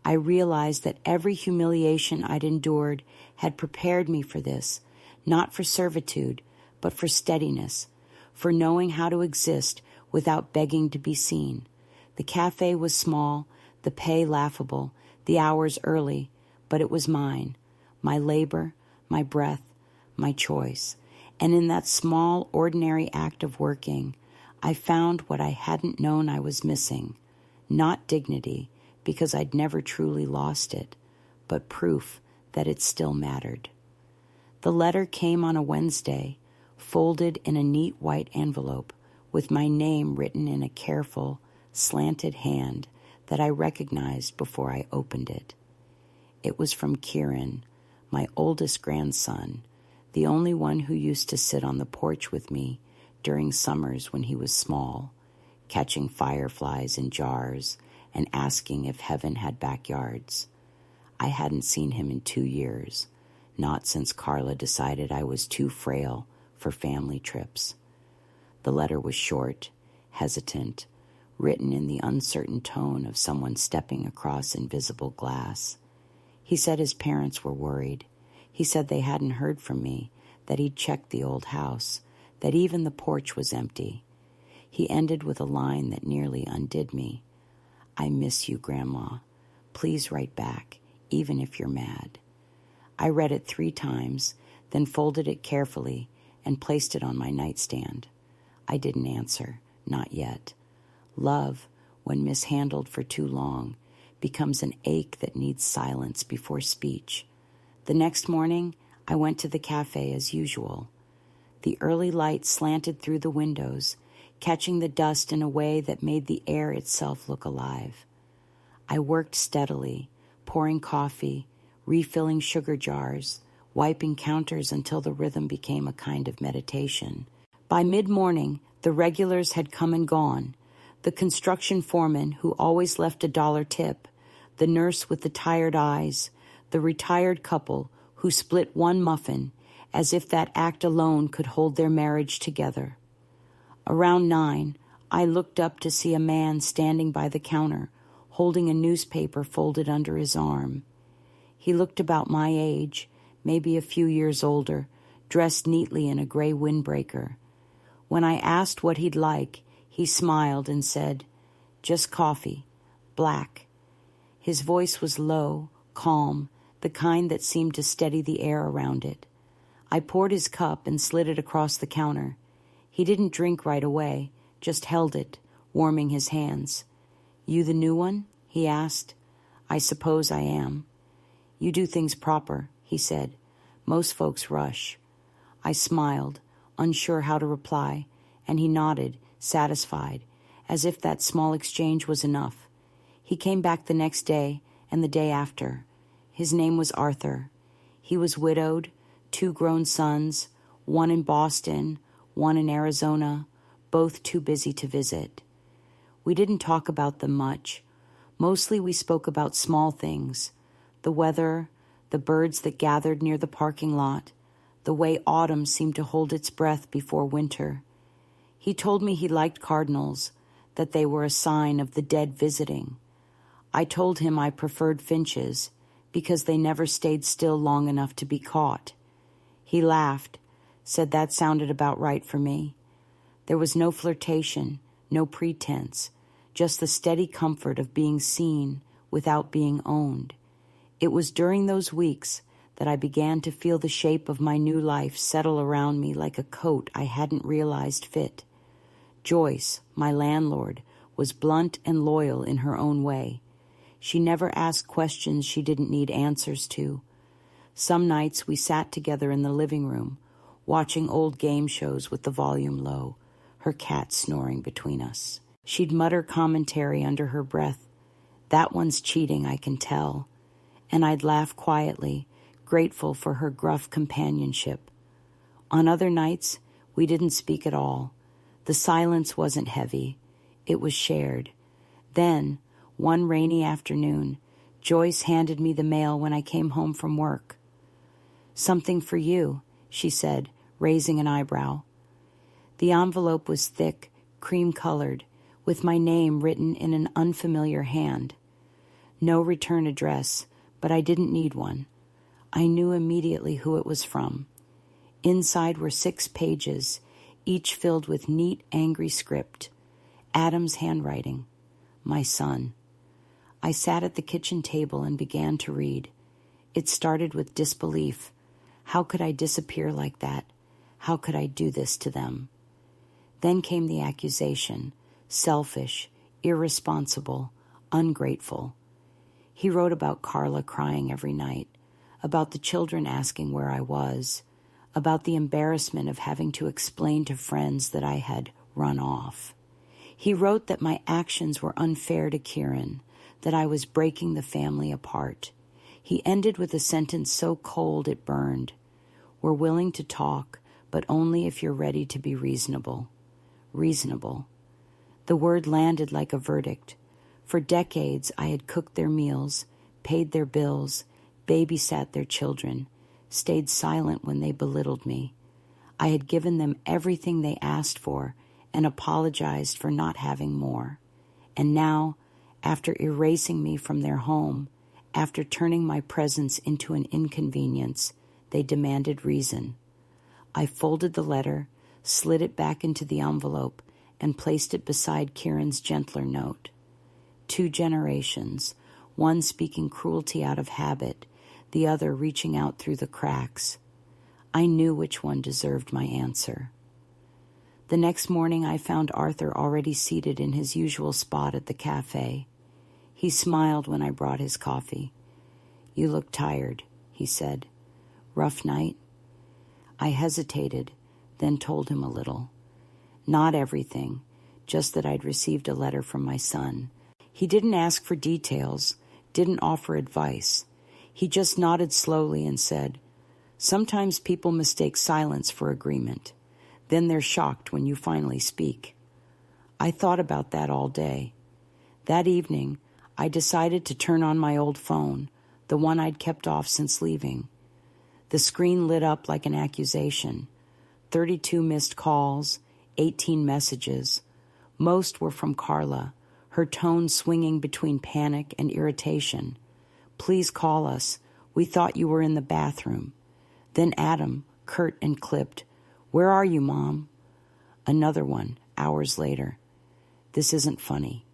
I realized that every humiliation I'd endured had prepared me for this, not for servitude, but for steadiness, for knowing how to exist without begging to be seen. The cafe was small, the pay laughable, the hours early, but it was mine, my labor, my breath, my choice. And in that small, ordinary act of working, I found what I hadn't known I was missing, not dignity, because I'd never truly lost it, but proof that it still mattered. The letter came on a Wednesday, folded in a neat white envelope, with my name written in a careful, slanted hand that I recognized before I opened it. It was from Kieran, my oldest grandson, the only one who used to sit on the porch with me during summers when he was small, catching fireflies in jars and asking if heaven had backyards. I hadn't seen him in 2 years, not since Carla decided I was too frail for family trips. The letter was short, hesitant, written in the uncertain tone of someone stepping across invisible glass. He said his parents were worried. He said they hadn't heard from me, that he'd checked the old house, that even the porch was empty. He ended with a line that nearly undid me. "I miss you, Grandma. Please write back, even if you're mad." I read it 3 times, then folded it carefully and placed it on my nightstand. I didn't answer, not yet. Love, when mishandled for too long, becomes an ache that needs silence before speech. The next morning, I went to the cafe as usual. The early light slanted through the windows, catching the dust in a way that made the air itself look alive. I worked steadily, pouring coffee, refilling sugar jars, wiping counters until the rhythm became a kind of meditation. By mid-morning, the regulars had come and gone. The construction foreman who always left a $1 tip, the nurse with the tired eyes, the retired couple who split one muffin, as if that act alone could hold their marriage together. Around 9, I looked up to see a man standing by the counter, holding a newspaper folded under his arm. He looked about my age, maybe a few years older, dressed neatly in a gray windbreaker. When I asked what he'd like, he smiled and said, "Just coffee, black." His voice was low, calm, the kind that seemed to steady the air around it. I poured his cup and slid it across the counter. He didn't drink right away, just held it, warming his hands. "You the new one?" he asked. "I suppose I am." "You do things proper," he said. "Most folks rush." I smiled, unsure how to reply, and he nodded, satisfied, as if that small exchange was enough. He came back the next day and the day after. His name was Arthur. He was widowed, 2 grown sons, one in Boston, one in Arizona, both too busy to visit. We didn't talk about them much. Mostly we spoke about small things, the weather, the birds that gathered near the parking lot, the way autumn seemed to hold its breath before winter. He told me he liked cardinals, that they were a sign of the dead visiting. I told him I preferred finches because they never stayed still long enough to be caught. He laughed, said that sounded about right for me. There was no flirtation, no pretense, just the steady comfort of being seen without being owned. It was during those weeks that I began to feel the shape of my new life settle around me like a coat I hadn't realized fit. Joyce, my landlord, was blunt and loyal in her own way. She never asked questions she didn't need answers to. Some nights we sat together in the living room, watching old game shows with the volume low, her cat snoring between us. She'd mutter commentary under her breath. "That one's cheating, I can tell." And I'd laugh quietly, grateful for her gruff companionship. On other nights, we didn't speak at all. The silence wasn't heavy. It was shared. Then, one rainy afternoon, Joyce handed me the mail when I came home from work. "Something for you," she said, raising an eyebrow. The envelope was thick, cream-colored, with my name written in an unfamiliar hand. No return address, but I didn't need one. I knew immediately who it was from. Inside were 6 pages, each filled with neat, angry script. Adam's handwriting. My son. I sat at the kitchen table and began to read. It started with disbelief. How could I disappear like that? How could I do this to them? Then came the accusation. Selfish, irresponsible, ungrateful. He wrote about Carla crying every night, about the children asking where I was, about the embarrassment of having to explain to friends that I had run off. He wrote that my actions were unfair to Kieran, that I was breaking the family apart. He ended with a sentence so cold it burned. "We're willing to talk, but only if you're ready to be reasonable." Reasonable. The word landed like a verdict. For decades I had cooked their meals, paid their bills, babysat their children, stayed silent when they belittled me. I had given them everything they asked for and apologized for not having more. And now, after erasing me from their home, after turning my presence into an inconvenience, they demanded reason. I folded the letter, slid it back into the envelope, and placed it beside Kieran's gentler note. 2 generations, one speaking cruelty out of habit, the other reaching out through the cracks. I knew which one deserved my answer. The next morning I found Arthur already seated in his usual spot at the cafe. He smiled when I brought his coffee. "You look tired," he said. "Rough night?" I hesitated, then told him a little. Not everything, just that I'd received a letter from my son. He didn't ask for details, didn't offer advice. He just nodded slowly and said, "Sometimes people mistake silence for agreement. Then they're shocked when you finally speak." I thought about that all day. That evening, I decided to turn on my old phone, the one I'd kept off since leaving. The screen lit up like an accusation. 32 missed calls, 18 messages. Most were from Carla, her tone swinging between panic and irritation. "Please call us. We thought you were in the bathroom." Then Adam, curt and clipped, "Where are you, Mom?" Another one, hours later. "This isn't funny."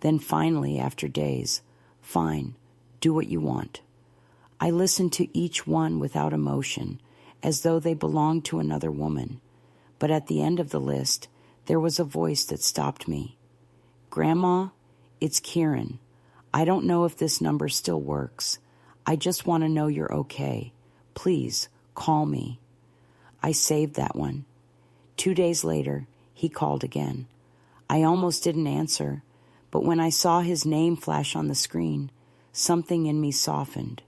Then finally, after days, "Fine, do what you want." I listened to each one without emotion, as though they belonged to another woman. But at the end of the list, there was a voice that stopped me. "Grandma, it's Kieran. I don't know if this number still works. I just want to know you're okay. Please, call me." I saved that one. 2 days later, he called again. I almost didn't answer, but when I saw his name flash on the screen, something in me softened.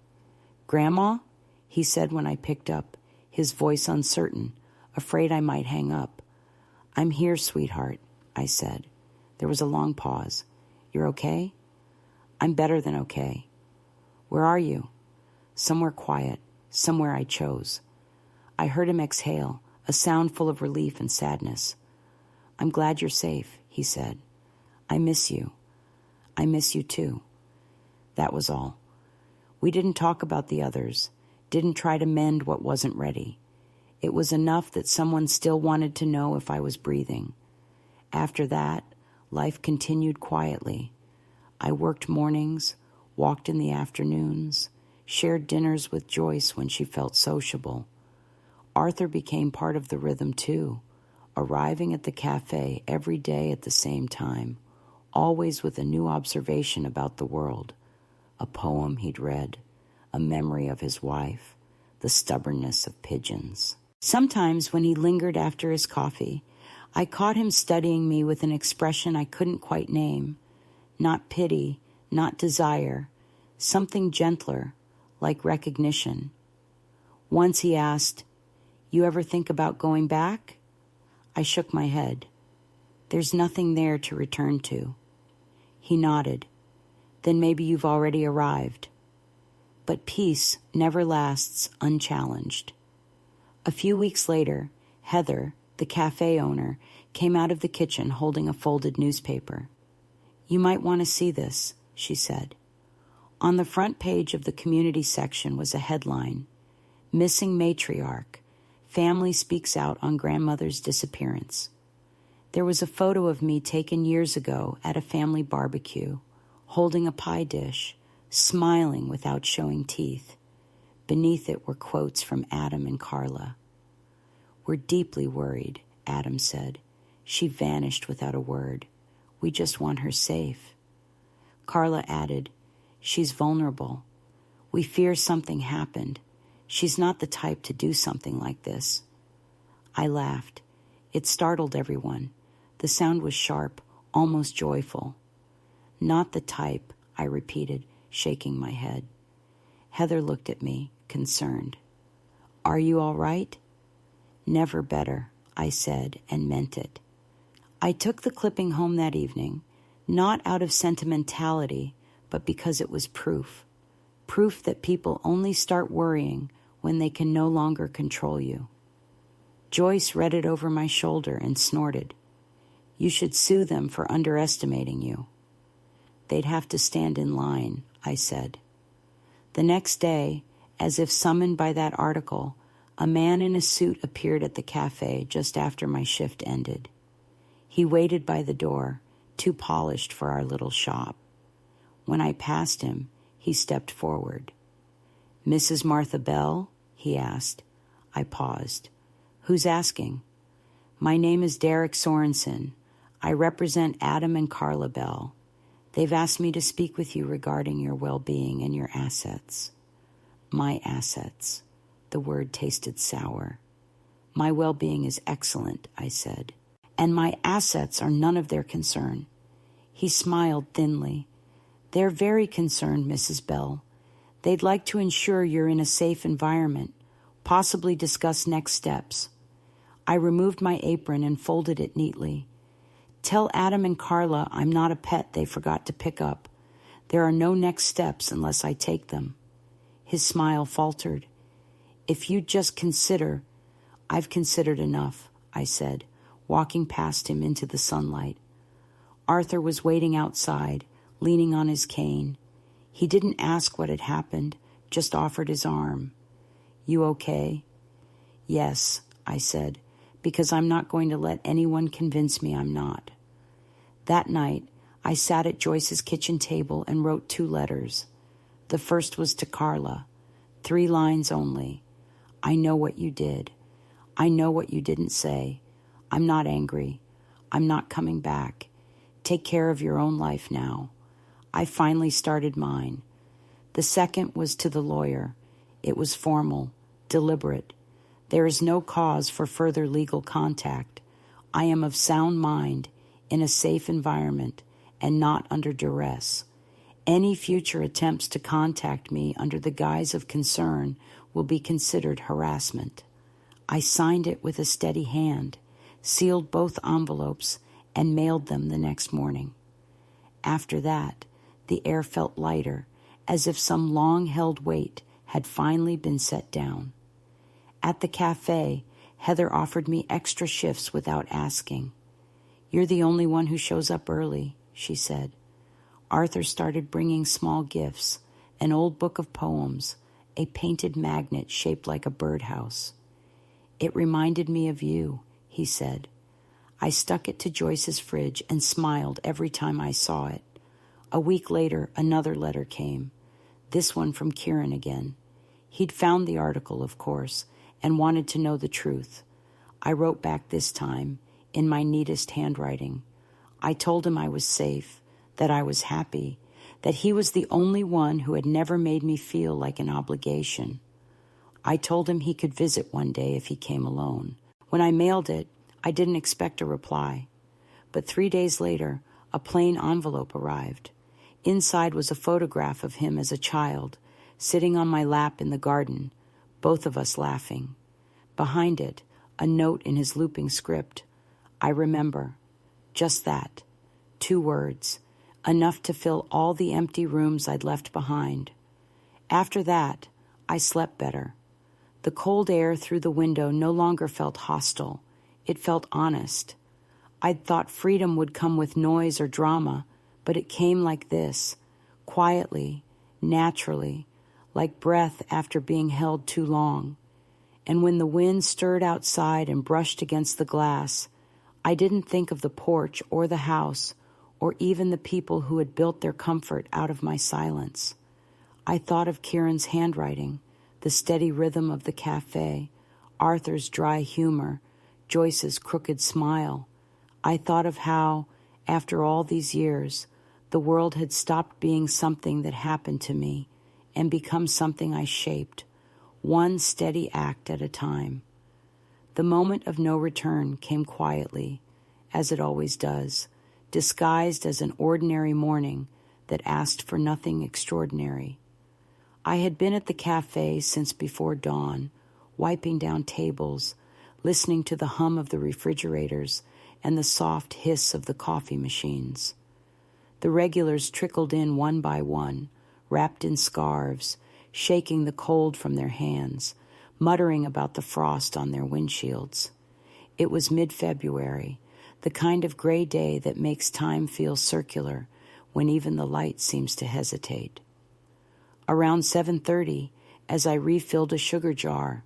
"Grandma?" he said when I picked up, his voice uncertain, afraid I might hang up. "I'm here, sweetheart," I said. There was a long pause. "You're okay?" "I'm better than okay." "Where are you?" "Somewhere quiet, somewhere I chose." I heard him exhale, a sound full of relief and sadness. "I'm glad you're safe," he said. "I miss you." "I miss you too." That was all. We didn't talk about the others, didn't try to mend what wasn't ready. It was enough that someone still wanted to know if I was breathing. After that, life continued quietly. I worked mornings, walked in the afternoons, shared dinners with Joyce when she felt sociable. Arthur became part of the rhythm too, arriving at the cafe every day at the same time, always with a new observation about the world, a poem he'd read, a memory of his wife, the stubbornness of pigeons. Sometimes when he lingered after his coffee, I caught him studying me with an expression I couldn't quite name, not pity, not desire, something gentler, like recognition. Once he asked, "You ever think about going back?" I shook my head. "There's nothing there to return to." He nodded. "Then maybe you've already arrived." But peace never lasts unchallenged. A few weeks later, Heather, the cafe owner, came out of the kitchen holding a folded newspaper. "You might want to see this," she said. On the front page of the community section was a headline, "Missing Matriarch. Family speaks out on grandmother's disappearance." There was a photo of me taken years ago at a family barbecue, holding a pie dish, smiling without showing teeth. Beneath it were quotes from Adam and Carla. "We're deeply worried," Adam said. "She vanished without a word. We just want her safe." Carla added, "She's vulnerable. We fear something happened. She's not the type to do something like this." I laughed. It startled everyone. The sound was sharp, almost joyful. "Not the type," I repeated, shaking my head. Heather looked at me, concerned. "Are you all right?" "Never better," I said, and meant it. I took the clipping home that evening, not out of sentimentality, but because it was proof. Proof that people only start worrying when they can no longer control you. Joyce read it over my shoulder and snorted. "You should sue them for underestimating you." "They'd have to stand in line," I said. The next day, as if summoned by that article, a man in a suit appeared at the cafe just after my shift ended. He waited by the door, too polished for our little shop. When I passed him, he stepped forward. "Mrs. Martha Bell?" he asked. I paused. "Who's asking?" "My name is Derek Sorensen. I represent Adam and Carla Bell. They've asked me to speak with you regarding your well-being and your assets." My assets. The word tasted sour. "My well-being is excellent," I said. "And my assets are none of their concern." He smiled thinly. "They're very concerned, Mrs. Bell. They'd like to ensure you're in a safe environment, possibly discuss next steps." I removed my apron and folded it neatly. "Tell Adam and Carla I'm not a pet they forgot to pick up. There are no next steps unless I take them." His smile faltered. "If you'd just consider—" "I've considered enough," I said, walking past him into the sunlight. Arthur was waiting outside, leaning on his cane. He didn't ask what had happened, just offered his arm. "You okay?" "Yes," I said, "because I'm not going to let anyone convince me I'm not." That night, I sat at Joyce's kitchen table and wrote 2 letters. The first was to Carla. 3 lines only. I know what you did. I know what you didn't say. I'm not angry. I'm not coming back. Take care of your own life now. I finally started mine. The second was to the lawyer. It was formal, deliberate. There is no cause for further legal contact. I am of sound mind, in a safe environment, and not under duress. Any future attempts to contact me under the guise of concern will be considered harassment. I signed it with a steady hand, sealed both envelopes, and mailed them the next morning. After that, the air felt lighter, as if some long-held weight had finally been set down. At the cafe, Heather offered me extra shifts without asking. "You're the only one who shows up early," she said. Arthur started bringing small gifts, an old book of poems, a painted magnet shaped like a birdhouse. "It reminded me of you," he said. I stuck it to Joyce's fridge and smiled every time I saw it. A week later, another letter came, this one from Kieran again. He'd found the article, of course, and wanted to know the truth. I wrote back this time, in my neatest handwriting. I told him I was safe, that I was happy, that he was the only one who had never made me feel like an obligation. I told him he could visit one day if he came alone. When I mailed it, I didn't expect a reply. But 3 days later, a plain envelope arrived. Inside was a photograph of him as a child, sitting on my lap in the garden, both of us laughing. Behind it, a note in his looping script. I remember. Just that. 2 words. Enough to fill all the empty rooms I'd left behind. After that, I slept better. The cold air through the window no longer felt hostile. It felt honest. I'd thought freedom would come with noise or drama, but it came like this, quietly, naturally, like breath after being held too long. And when the wind stirred outside and brushed against the glass, I didn't think of the porch or the house, or even the people who had built their comfort out of my silence. I thought of Kieran's handwriting, the steady rhythm of the cafe, Arthur's dry humor, Joyce's crooked smile. I thought of how, after all these years, the world had stopped being something that happened to me and become something I shaped, one steady act at a time. The moment of no return came quietly, as it always does, disguised as an ordinary morning that asked for nothing extraordinary. I had been at the cafe since before dawn, wiping down tables, listening to the hum of the refrigerators and the soft hiss of the coffee machines. The regulars trickled in one by one, wrapped in scarves, shaking the cold from their hands, muttering about the frost on their windshields. It was mid-February, the kind of gray day that makes time feel circular when even the light seems to hesitate. Around 7:30, as I refilled a sugar jar,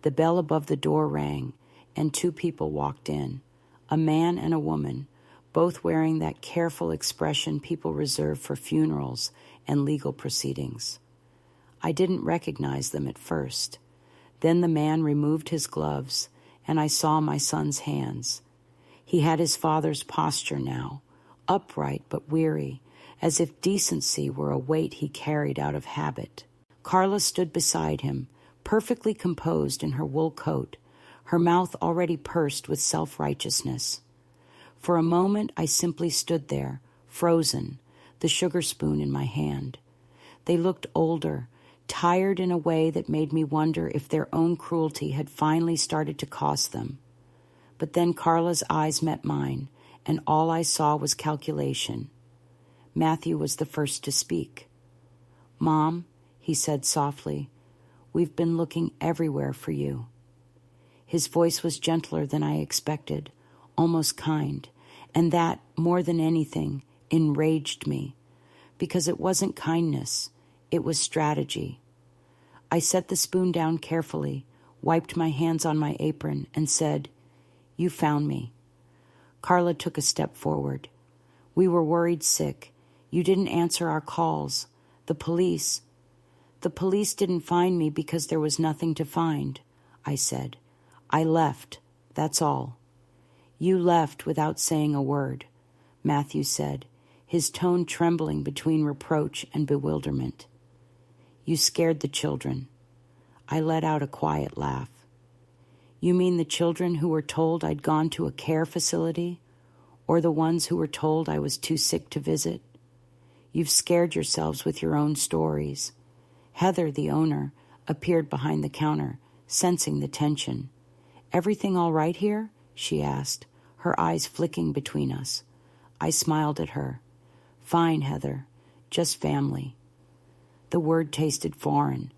the bell above the door rang, and 2 people walked in, a man and a woman, both wearing that careful expression people reserve for funerals and legal proceedings. I didn't recognize them at first. Then the man removed his gloves, and I saw my son's hands. He had his father's posture now, upright but weary, as if decency were a weight he carried out of habit. Carla stood beside him, perfectly composed in her wool coat, her mouth already pursed with self-righteousness. For a moment I simply stood there, frozen, the sugar spoon in my hand. They looked older, tired in a way that made me wonder if their own cruelty had finally started to cost them. But then Carla's eyes met mine, and all I saw was calculation. Matthew was the first to speak. "Mom," he said softly, "we've been looking everywhere for you." His voice was gentler than I expected, almost kind, and that, more than anything, enraged me, because it wasn't kindness, it was strategy. I set the spoon down carefully, wiped my hands on my apron, and said, "You found me." Carla took a step forward. "We were worried sick. You didn't answer our calls. The police." The police didn't find me because there was nothing to find, I said. I left, that's all. You left without saying a word, Matthew said, his tone trembling between reproach and bewilderment. You scared the children. I let out a quiet laugh. You mean the children who were told I'd gone to a care facility, or the ones who were told I was too sick to visit? You've scared yourselves with your own stories. Heather, the owner, appeared behind the counter, sensing the tension. Everything all right here? She asked, her eyes flicking between us. I smiled at her. Fine, Heather. Just family. The word tasted foreign.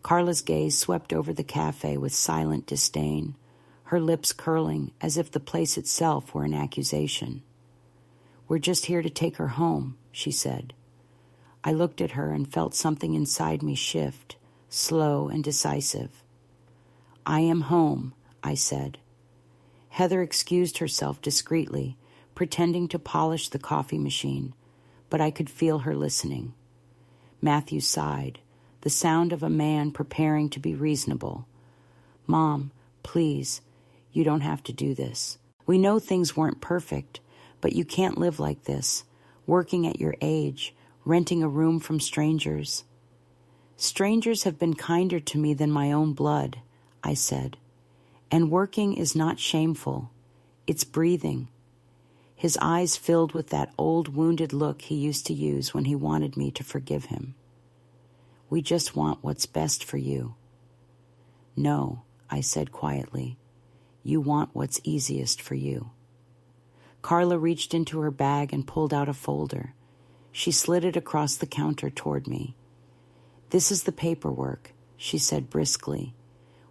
Carla's gaze swept over the cafe with silent disdain, her lips curling as if the place itself were an accusation. We're just here to take her home, she said. I looked at her and felt something inside me shift, slow and decisive. I am home, I said. Heather excused herself discreetly, pretending to polish the coffee machine, but I could feel her listening. Matthew sighed, the sound of a man preparing to be reasonable. Mom, please, you don't have to do this. We know things weren't perfect, but you can't live like this, working at your age, renting a room from strangers. Strangers have been kinder to me than my own blood, I said. And working is not shameful. It's breathing. His eyes filled with that old wounded look he used to use when he wanted me to forgive him. We just want what's best for you. No, I said quietly. You want what's easiest for you. Carla reached into her bag and pulled out a folder. She slid it across the counter toward me. This is the paperwork, she said briskly.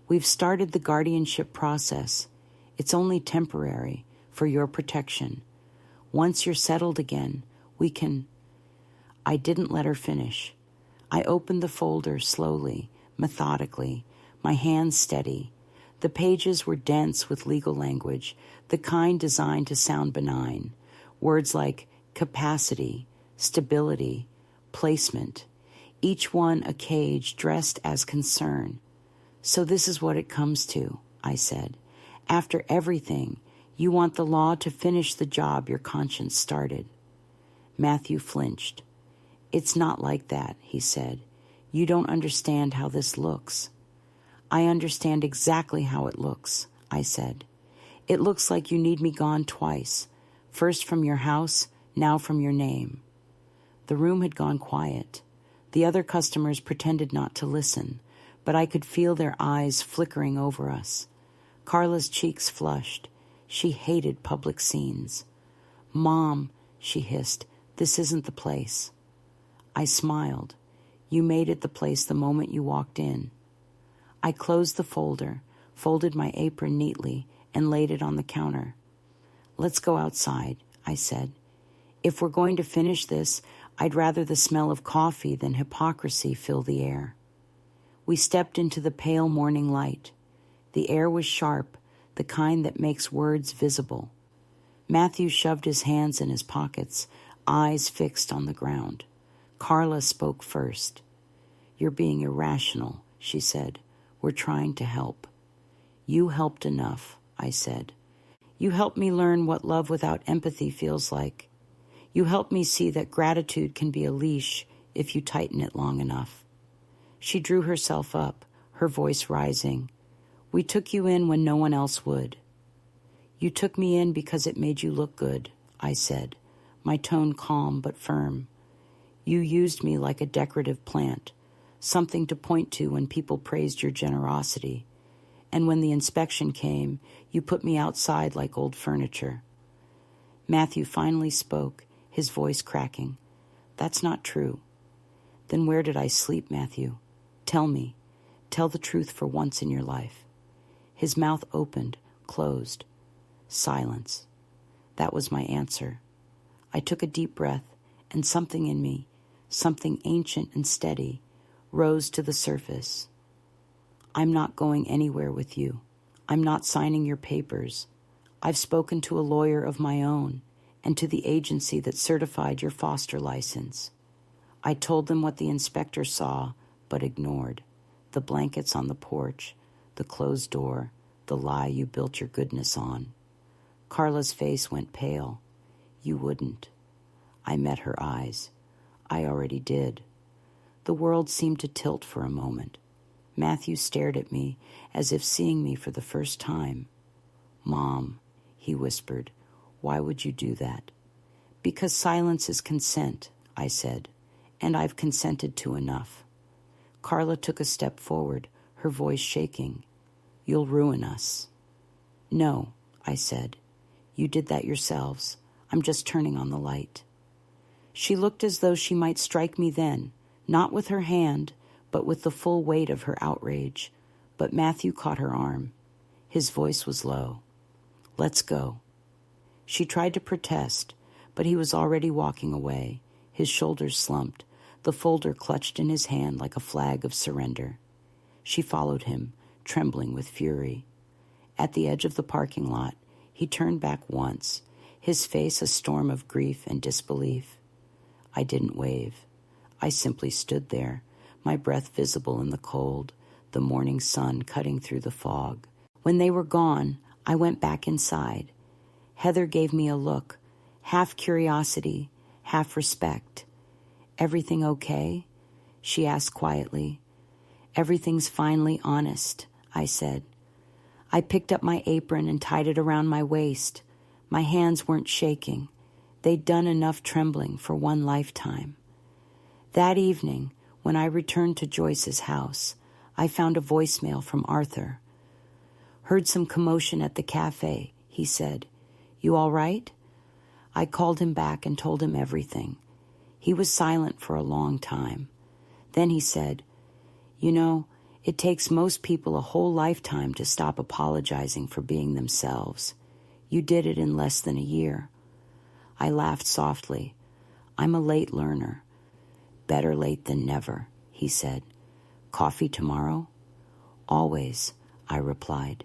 We've started the guardianship process. It's only temporary, for your protection. Once you're settled again, we can... I didn't let her finish. I opened the folder slowly, methodically, my hands steady. The pages were dense with legal language, the kind designed to sound benign. Words like capacity, stability, placement, each one a cage dressed as concern. So this is what it comes to, I said. After everything, you want the law to finish the job your conscience started. Matthew flinched. It's not like that, he said. You don't understand how this looks. I understand exactly how it looks, I said. It looks like you need me gone twice, first from your house, now from your name. The room had gone quiet. The other customers pretended not to listen, but I could feel their eyes flickering over us. Carla's cheeks flushed. She hated public scenes. Mom, she hissed, this isn't the place. I smiled. You made it the place the moment you walked in. I closed the folder, folded my apron neatly, and laid it on the counter. Let's go outside, I said. If we're going to finish this, I'd rather the smell of coffee than hypocrisy fill the air. We stepped into the pale morning light. The air was sharp, the kind that makes words visible. Matthew shoved his hands in his pockets, eyes fixed on the ground. Carla spoke first. You're being irrational, she said. We're trying to help. You helped enough, I said. You helped me learn what love without empathy feels like. You helped me see that gratitude can be a leash if you tighten it long enough. She drew herself up, her voice rising. We took you in when no one else would. You took me in because it made you look good, I said, my tone calm but firm. You used me like a decorative plant, something to point to when people praised your generosity. And when the inspection came, you put me outside like old furniture. Matthew finally spoke, his voice cracking. That's not true. Then where did I sleep, Matthew? Tell me. Tell the truth for once in your life. His mouth opened, closed. Silence. That was my answer. I took a deep breath, and something in me, something ancient and steady, rose to the surface. I'm not going anywhere with you. I'm not signing your papers. I've spoken to a lawyer of my own and to the agency that certified your foster license. I told them what the inspector saw, but ignored. The blankets on the porch, the closed door, the lie you built your goodness on. Carla's face went pale. You wouldn't. I met her eyes. I already did. The world seemed to tilt for a moment. Matthew stared at me as if seeing me for the first time. Mom, he whispered, why would you do that? Because silence is consent, I said, and I've consented to enough. Carla took a step forward, her voice shaking. You'll ruin us. No, I said. You did that yourselves. I'm just turning on the light. She looked as though she might strike me then, not with her hand, but with the full weight of her outrage. But Matthew caught her arm. His voice was low. Let's go. She tried to protest, but he was already walking away, his shoulders slumped, the folder clutched in his hand like a flag of surrender. She followed him, trembling with fury. At the edge of the parking lot, he turned back once, his face a storm of grief and disbelief. I didn't wave. I simply stood there, my breath visible in the cold, the morning sun cutting through the fog. When they were gone, I went back inside. Heather gave me a look, half curiosity, half respect. Everything okay? She asked quietly. Everything's finally honest, I said. I picked up my apron and tied it around my waist. My hands weren't shaking. They'd done enough trembling for one lifetime. That evening, when I returned to Joyce's house, I found a voicemail from Arthur. Heard some commotion at the cafe, he said. You all right? I called him back and told him everything. He was silent for a long time. Then he said, You know, it takes most people a whole lifetime to stop apologizing for being themselves. You did it in less than a year. I laughed softly. I'm a late learner. Better late than never, he said. Coffee tomorrow? Always, I replied.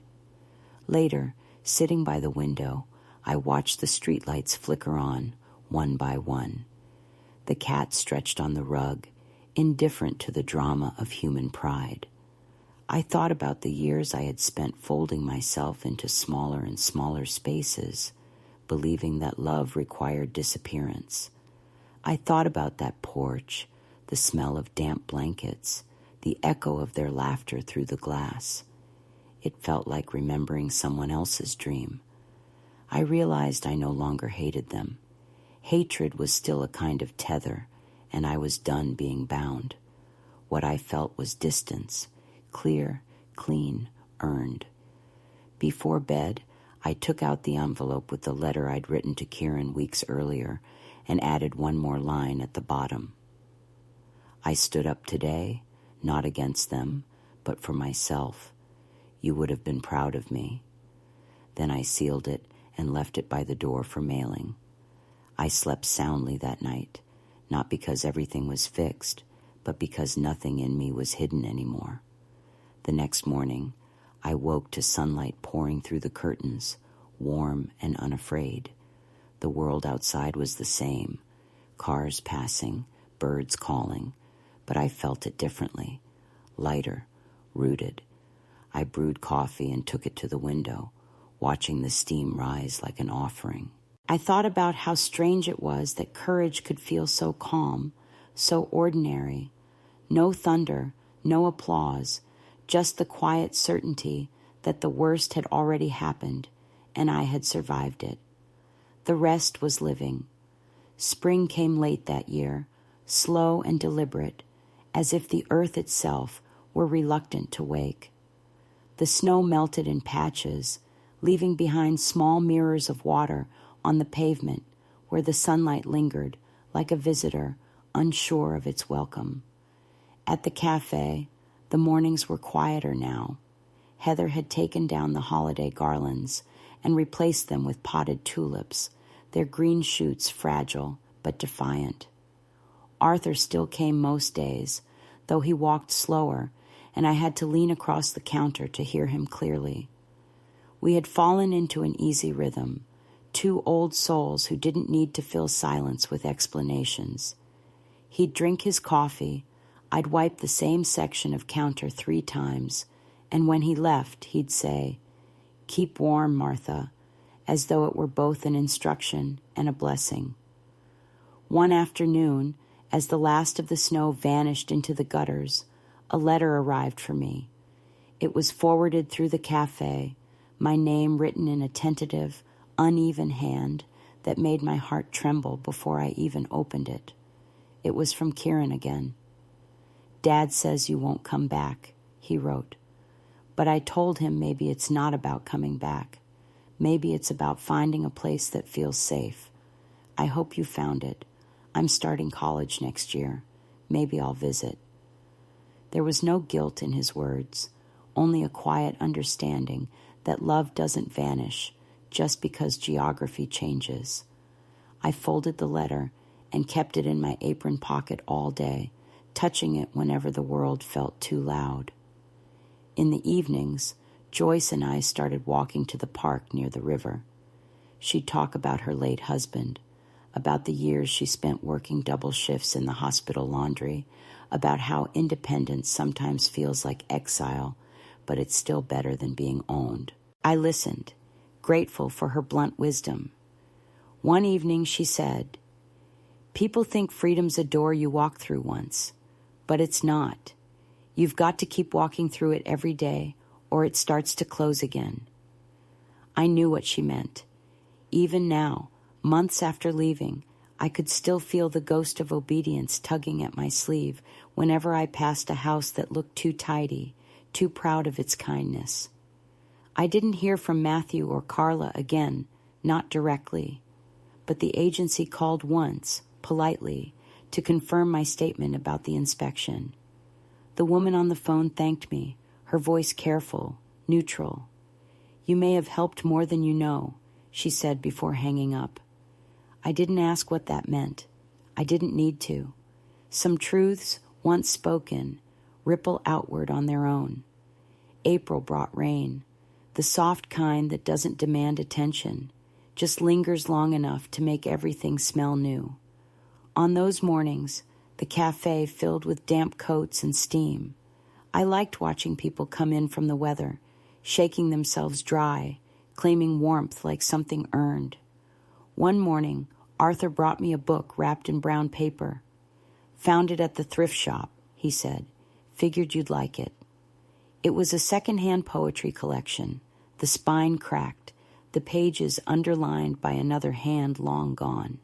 Later, sitting by the window, I watched the streetlights flicker on, one by one. The cat stretched on the rug, indifferent to the drama of human pride. I thought about the years I had spent folding myself into smaller and smaller spaces, believing that love required disappearance. I thought about that porch, the smell of damp blankets, the echo of their laughter through the glass. It felt like remembering someone else's dream. I realized I no longer hated them. Hatred was still a kind of tether, and I was done being bound. What I felt was distance, clear, clean, earned. Before bed, I took out the envelope with the letter I'd written to Kieran weeks earlier and added one more line at the bottom. I stood up today, not against them, but for myself. You would have been proud of me. Then I sealed it and left it by the door for mailing. I slept soundly that night, not because everything was fixed, but because nothing in me was hidden anymore. The next morning, I woke to sunlight pouring through the curtains, warm and unafraid. The world outside was the same, cars passing, birds calling, but I felt it differently, lighter, rooted. I brewed coffee and took it to the window, watching the steam rise like an offering. I thought about how strange it was that courage could feel so calm, so ordinary. No thunder, no applause, just the quiet certainty that the worst had already happened, and I had survived it. The rest was living. Spring came late that year, slow and deliberate, as if the earth itself were reluctant to wake. The snow melted in patches, leaving behind small mirrors of water on the pavement where the sunlight lingered like a visitor unsure of its welcome. At the cafe, the mornings were quieter now. Heather had taken down the holiday garlands and replaced them with potted tulips, their green shoots fragile but defiant. Arthur still came most days, though he walked slower, and I had to lean across the counter to hear him clearly. We had fallen into an easy rhythm, two old souls who didn't need to fill silence with explanations. He'd drink his coffee, I'd wipe the same section of counter 3 times, and when he left, he'd say, "Keep warm, Martha," as though it were both an instruction and a blessing. One afternoon, as the last of the snow vanished into the gutters, a letter arrived for me. It was forwarded through the cafe, my name written in a tentative, uneven hand that made my heart tremble before I even opened it. It was from Kieran again. "Dad says you won't come back," he wrote. But I told him maybe it's not about coming back. Maybe it's about finding a place that feels safe. I hope you found it. I'm starting college next year. Maybe I'll visit. There was no guilt in his words, only a quiet understanding that love doesn't vanish just because geography changes. I folded the letter and kept it in my apron pocket all day, touching it whenever the world felt too loud. In the evenings, Joyce and I started walking to the park near the river. She'd talk about her late husband, about the years she spent working double shifts in the hospital laundry, about how independence sometimes feels like exile, but it's still better than being owned. I listened, grateful for her blunt wisdom. One evening she said, "People think freedom's a door you walk through once, but it's not. You've got to keep walking through it every day, or it starts to close again." I knew what she meant. Even now, months after leaving, I could still feel the ghost of obedience tugging at my sleeve whenever I passed a house that looked too tidy, too proud of its kindness. I didn't hear from Matthew or Carla again, not directly, but the agency called once, politely, to confirm my statement about the inspection. The woman on the phone thanked me, her voice careful, neutral. "You may have helped more than you know," she said before hanging up. I didn't ask what that meant. I didn't need to. Some truths, once spoken, ripple outward on their own. April brought rain, the soft kind that doesn't demand attention, just lingers long enough to make everything smell new. On those mornings, the cafe filled with damp coats and steam. I liked watching people come in from the weather, shaking themselves dry, claiming warmth like something earned. One morning, Arthur brought me a book wrapped in brown paper. "Found it at the thrift shop," he said. "Figured you'd like it." It was a second-hand poetry collection, the spine cracked, the pages underlined by another hand long gone.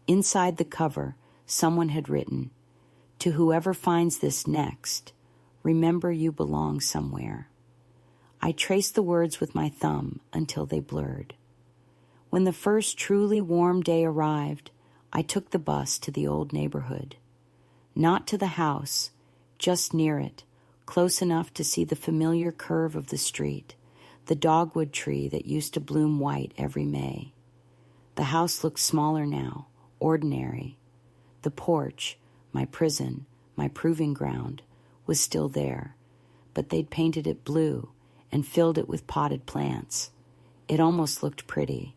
Inside the cover, someone had written, "To whoever finds this next, remember you belong somewhere." I traced the words with my thumb until they blurred. When the first truly warm day arrived, I took the bus to the old neighborhood. Not to the house, just near it, close enough to see the familiar curve of the street, the dogwood tree that used to bloom white every May. The house looked smaller now, ordinary. The porch, my prison, my proving ground, was still there, but they'd painted it blue and filled it with potted plants. It almost looked pretty.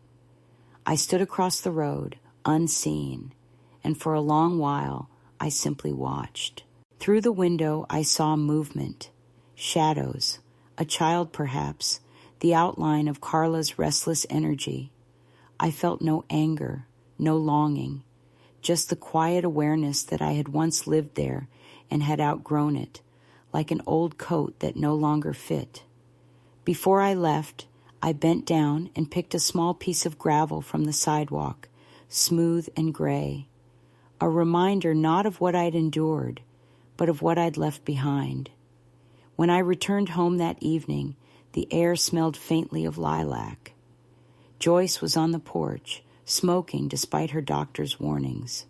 I stood across the road, unseen, and for a long while I simply watched. Through the window I saw movement, shadows, a child perhaps, the outline of Carla's restless energy. I felt no anger, no longing, just the quiet awareness that I had once lived there and had outgrown it, like an old coat that no longer fit. Before I left, I bent down and picked a small piece of gravel from the sidewalk, smooth and gray, a reminder not of what I'd endured, but of what I'd left behind. When I returned home that evening, the air smelled faintly of lilac. Joyce was on the porch, smoking despite her doctor's warnings.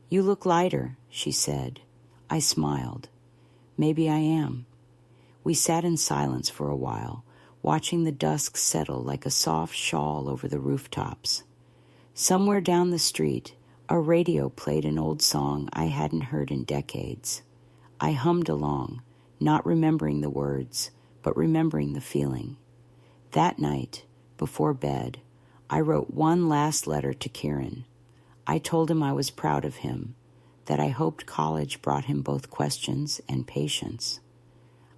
"You look lighter," she said. I smiled. "Maybe I am." We sat in silence for a while, watching the dusk settle like a soft shawl over the rooftops. Somewhere down the street, a radio played an old song I hadn't heard in decades. I hummed along, not remembering the words, but remembering the feeling. That night, before bed, I wrote one last letter to Kieran. I told him I was proud of him, that I hoped college brought him both questions and patience.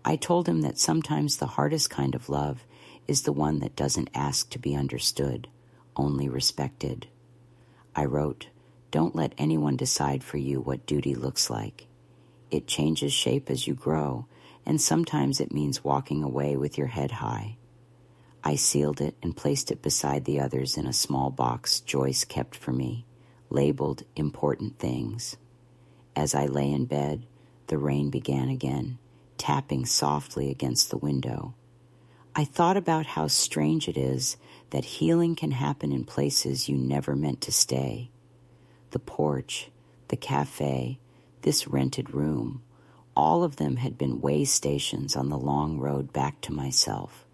I told him that sometimes the hardest kind of love is the one that doesn't ask to be understood, only respected. I wrote, "Don't let anyone decide for you what duty looks like. It changes shape as you grow, and sometimes it means walking away with your head high." I sealed it and placed it beside the others in a small box Joyce kept for me, labeled "Important Things." As I lay in bed, the rain began again, tapping softly against the window. I thought about how strange it is that healing can happen in places you never meant to stay. The porch, the cafe, this rented room, all of them had been way stations on the long road back to myself.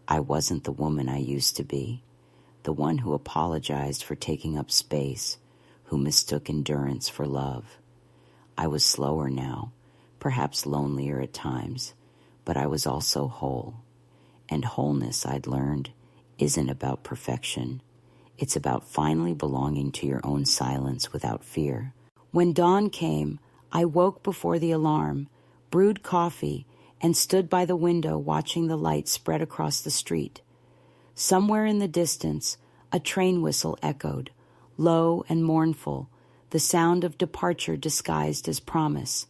I wasn't the woman I used to be, the one who apologized for taking up space, who mistook endurance for love. I was slower now, perhaps lonelier at times, but I was also whole. And wholeness, I'd learned, isn't about perfection. It's about finally belonging to your own silence without fear. When dawn came, I woke before the alarm, brewed coffee, and stood by the window watching the light spread across the street. Somewhere in the distance, a train whistle echoed, low and mournful, the sound of departure disguised as promise.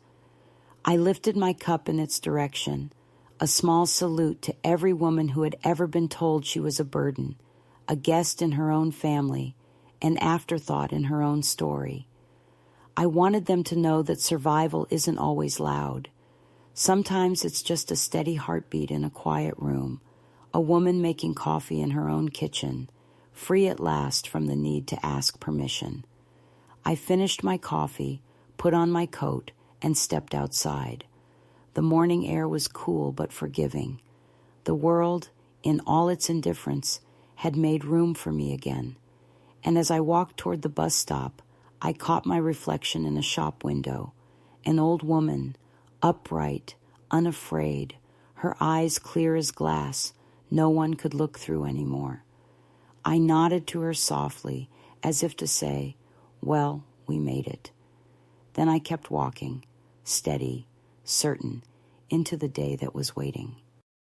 I lifted my cup in its direction, a small salute to every woman who had ever been told she was a burden, a guest in her own family, an afterthought in her own story. I wanted them to know that survival isn't always loud. Sometimes it's just a steady heartbeat in a quiet room, a woman making coffee in her own kitchen, free at last from the need to ask permission. I finished my coffee, put on my coat, and stepped outside. The morning air was cool but forgiving. The world, in all its indifference, had made room for me again. And as I walked toward the bus stop, I caught my reflection in a shop window, an old woman, upright, unafraid, her eyes clear as glass, no one could look through anymore. I nodded to her softly, as if to say, "Well, we made it." Then I kept walking, steady, certain, into the day that was waiting.